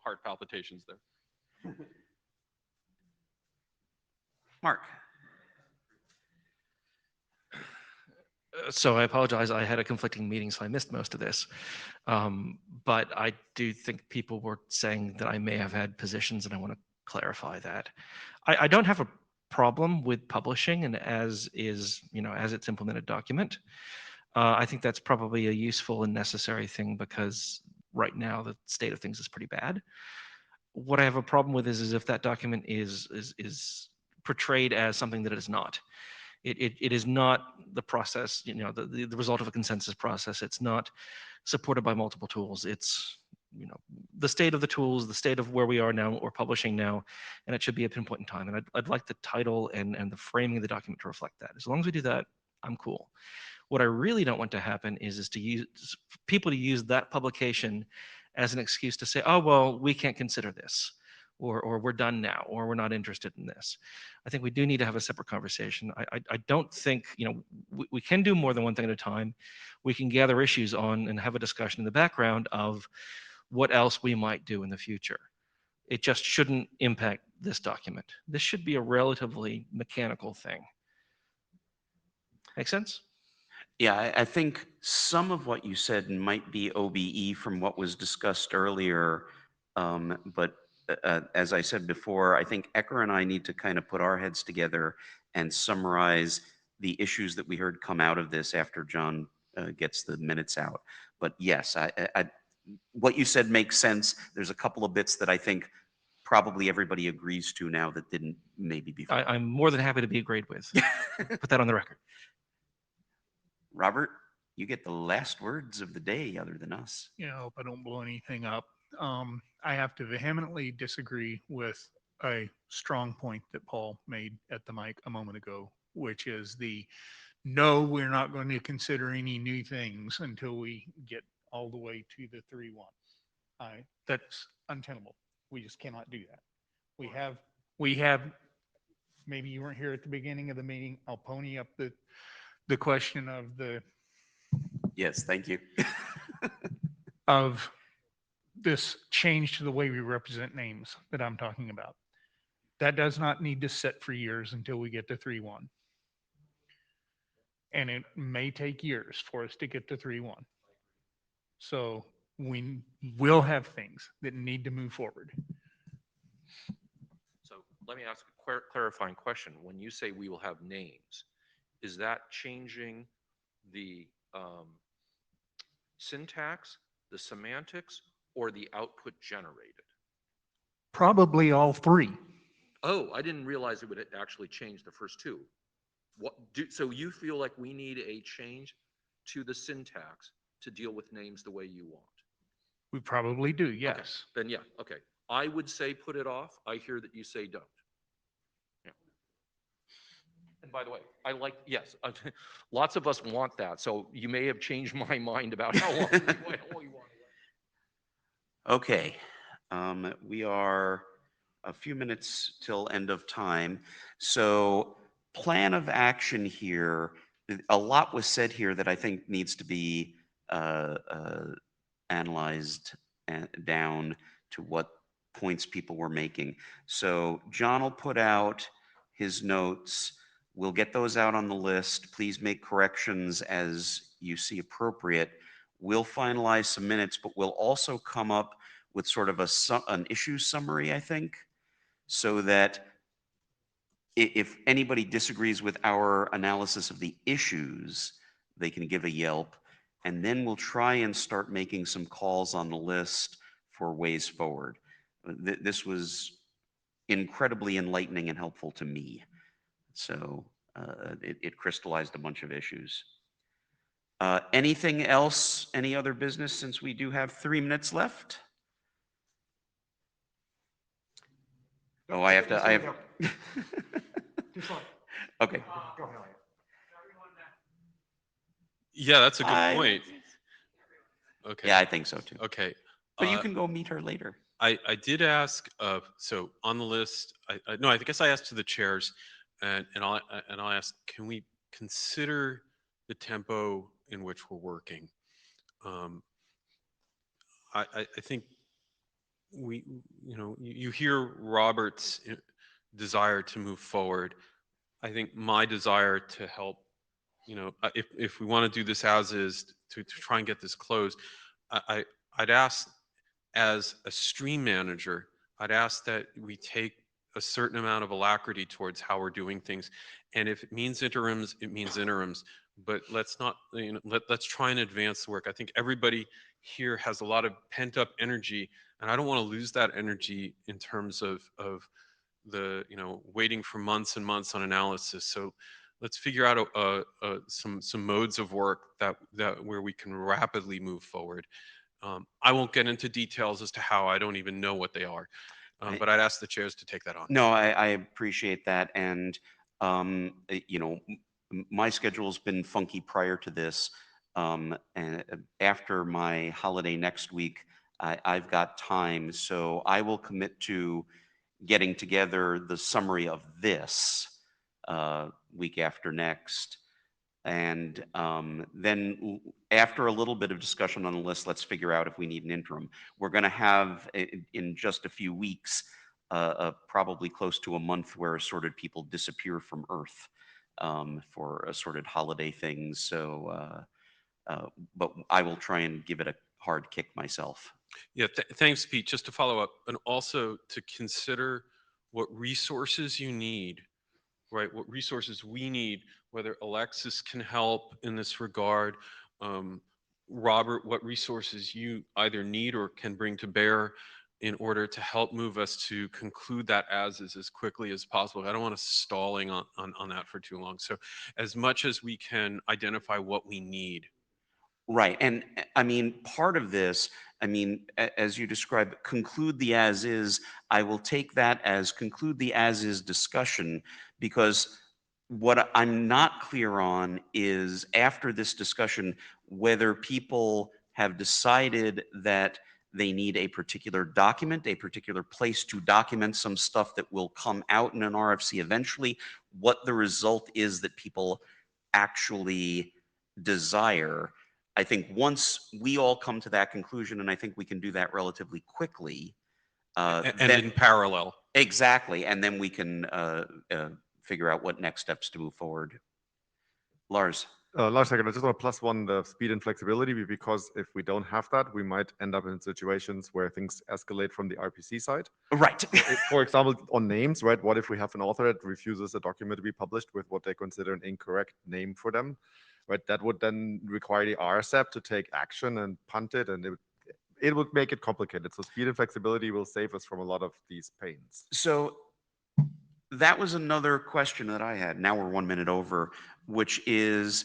heart palpitations there. Mark. So I apologize. I had a conflicting meeting, so I missed most of this. But I do think people were saying that I may have had positions, and I want to clarify that. I don't have a problem with publishing and as is, you know, as it's implemented document. I think that's probably a useful and necessary thing, because right now the state of things is pretty bad. What I have a problem with is if that document is portrayed as something that it is not. It is not the process, you know, the result of a consensus process. It's not supported by multiple tools. It's, you know, the state of the tools, the state of where we are now or publishing now, and it should be a pinpoint in time. And I'd like the title and the framing of the document to reflect that. As long as we do that, I'm cool. What I really don't want to happen is to use people to use that publication as an excuse to say, oh, well, we can't consider this, or we're done now, or we're not interested in this. I think we do need to have a separate conversation. I don't think, you know, we can do more than one thing at a time. We can gather issues on and have a discussion in the background of what else we might do in the future. It just shouldn't impact this document. This should be a relatively mechanical thing. Make sense? Yeah, I think some of what you said might be OBE from what was discussed earlier. But as I said before, I think Ecker and I need to kind of put our heads together and summarize the issues that we heard come out of this after John gets the minutes out. But yes, what you said makes sense. There's a couple of bits that I think probably everybody agrees to now that didn't maybe before. I'm more than happy to be agreed with. Put that on the record. Robert, you get the last words of the day other than us. Yeah, I hope I don't blow anything up. I have to vehemently disagree with a strong point that Paul made at the mic a moment ago, which is no, we're not going to consider any new things until we get all the way to the 3.1. That's untenable. We just cannot do that. We have, maybe you weren't here at the beginning of the meeting. I'll pony up the question of the. Yes, thank you. Of this change to the way we represent names that I'm talking about. That does not need to sit for years until we get to 3.1. And it may take years for us to get to 3.1. So we will have things that need to move forward. So let me ask a clarifying question. When you say we will have names, is that changing the syntax, the semantics, or the output generated? Probably all three. Oh, I didn't realize it would actually change the first two. So you feel like we need a change to the syntax to deal with names the way you want? We probably do, yes. Then yeah, okay. I would say put it off. I hear that you say don't. Yeah. And by the way, I like, yes, lots of us want that. So you may have changed my mind about how long you want. Okay, we are a few minutes till end of time. So plan of action here, a lot was said here that I think needs to be analyzed down to what points people were making. So John will put out his notes. We'll get those out on the list. Please make corrections as you see appropriate. We'll finalize some minutes, but we'll also come up with sort of an issue summary, I think, so that if anybody disagrees with our analysis of the issues, they can give a yelp, and then we'll try and start making some calls on the list for ways forward. This was incredibly enlightening and helpful to me. So it crystallized a bunch of issues. Anything else, any other business, since we do have 3 minutes left? Oh, I have. Okay. Yeah, that's a good point. Okay. Yeah, I think so too. Okay. But you can go meet her later. I did ask, so on the list, no, I guess I asked to the chairs, and I'll ask, can we consider the tempo in which we're working? I think you hear Robert's desire to move forward. I think my desire to help, if we want to do this as is, to try and get this closed, I'd ask, as a stream manager, I'd ask that we take a certain amount of alacrity towards how we're doing things. And if it means interims, it means interims. But let's not, let's try and advance the work. I think everybody here has a lot of pent up energy, and I don't want to lose that energy in terms of the, waiting for months and months on analysis. So let's figure out some modes of work that where we can rapidly move forward. I won't get into details as to how. I don't even know what they are, but I'd ask the chairs to take that on. No, I appreciate that, and my schedule's been funky prior to this. And after my holiday next week, I've got time, so I will commit to getting together the summary of this week after next. And then after a little bit of discussion on the list, let's figure out if we need an interim. We're going to have, in just a few weeks, probably close to a month where assorted people disappear from Earth for assorted holiday things. So, but I will try and give it a hard kick myself. Yeah, thanks, Pete. Just to follow up, and also to consider what resources you need, right? What resources we need, whether Alexis can help in this regard. Robert, what resources you either need or can bring to bear in order to help move us to conclude that as quickly as possible. I don't want us stalling on that for too long. So as much as we can identify what we need. Right. And I mean, part of this, I mean, as you describe, conclude the as is, I will take that as conclude the as is discussion, because what I'm not clear on is after this discussion, whether people have decided that they need a particular document, a particular place to document some stuff that will come out in an RFC eventually, what the result is that people actually desire. I think once we all come to that conclusion, and I think we can do that relatively quickly. And then, in parallel. Exactly. And then we can figure out what next steps to move forward. Lars. Last second, I just want to plus one the speed and flexibility, because if we don't have that, we might end up in situations where things escalate from the RPC side. Right. For example, on names, right? What if we have an author that refuses a document to be published with what they consider an incorrect name for them? Right? That would then require the RSAP to take action and punt it, and it would make it complicated. So speed and flexibility will save us from a lot of these pains. So that was another question that I had. Now we're 1 minute over, which is,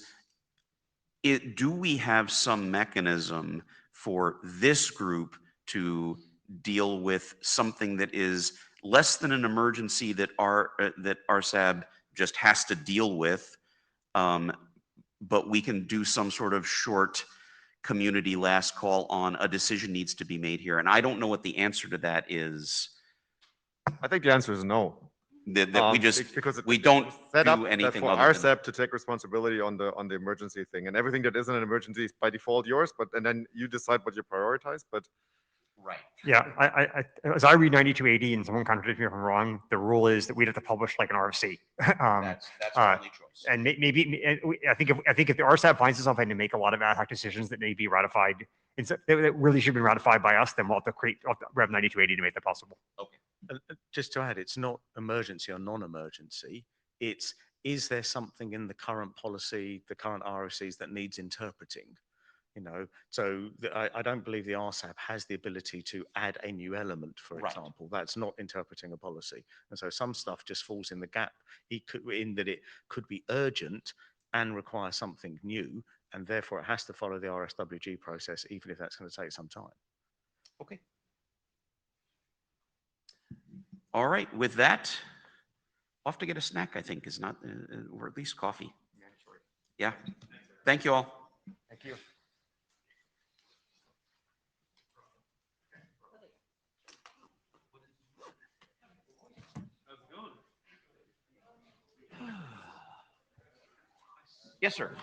do we have some mechanism for this group to deal with something that is less than an emergency that RSAB just has to deal with, but we can do some sort of short community last call on a decision needs to be made here? And I don't know what the answer to that is. I think the answer is no. That we just, because we don't set up do that anything for other than. RSAP to take responsibility on the emergency thing, and everything that isn't an emergency is by default yours. And then you decide what you prioritize. But right. Yeah, as I read 9280, and someone contradict me if I'm wrong, the rule is that we'd have to publish like an RFC. That's our only choice. And maybe I think if the RSAP finds itself having to make a lot of ad hoc decisions that may be ratified, that really should be ratified by us, then we'll have to create Rev 9280 to make that possible. Okay. Just to add, it's not emergency or non-emergency. It's, is there something in the current policy, the current RFCs that needs interpreting? You know, so I don't believe the RSAP has the ability to add a new element, for example. That's not interpreting a policy. And so some stuff just falls in the gap. In that it could be urgent and require something new, and therefore it has to follow the RSWG process, even if that's going to take some time. Okay. All right, with that, off to get a snack, I think, is not, or at least coffee. Yeah. Thank you all. Thank you. Yes, sir.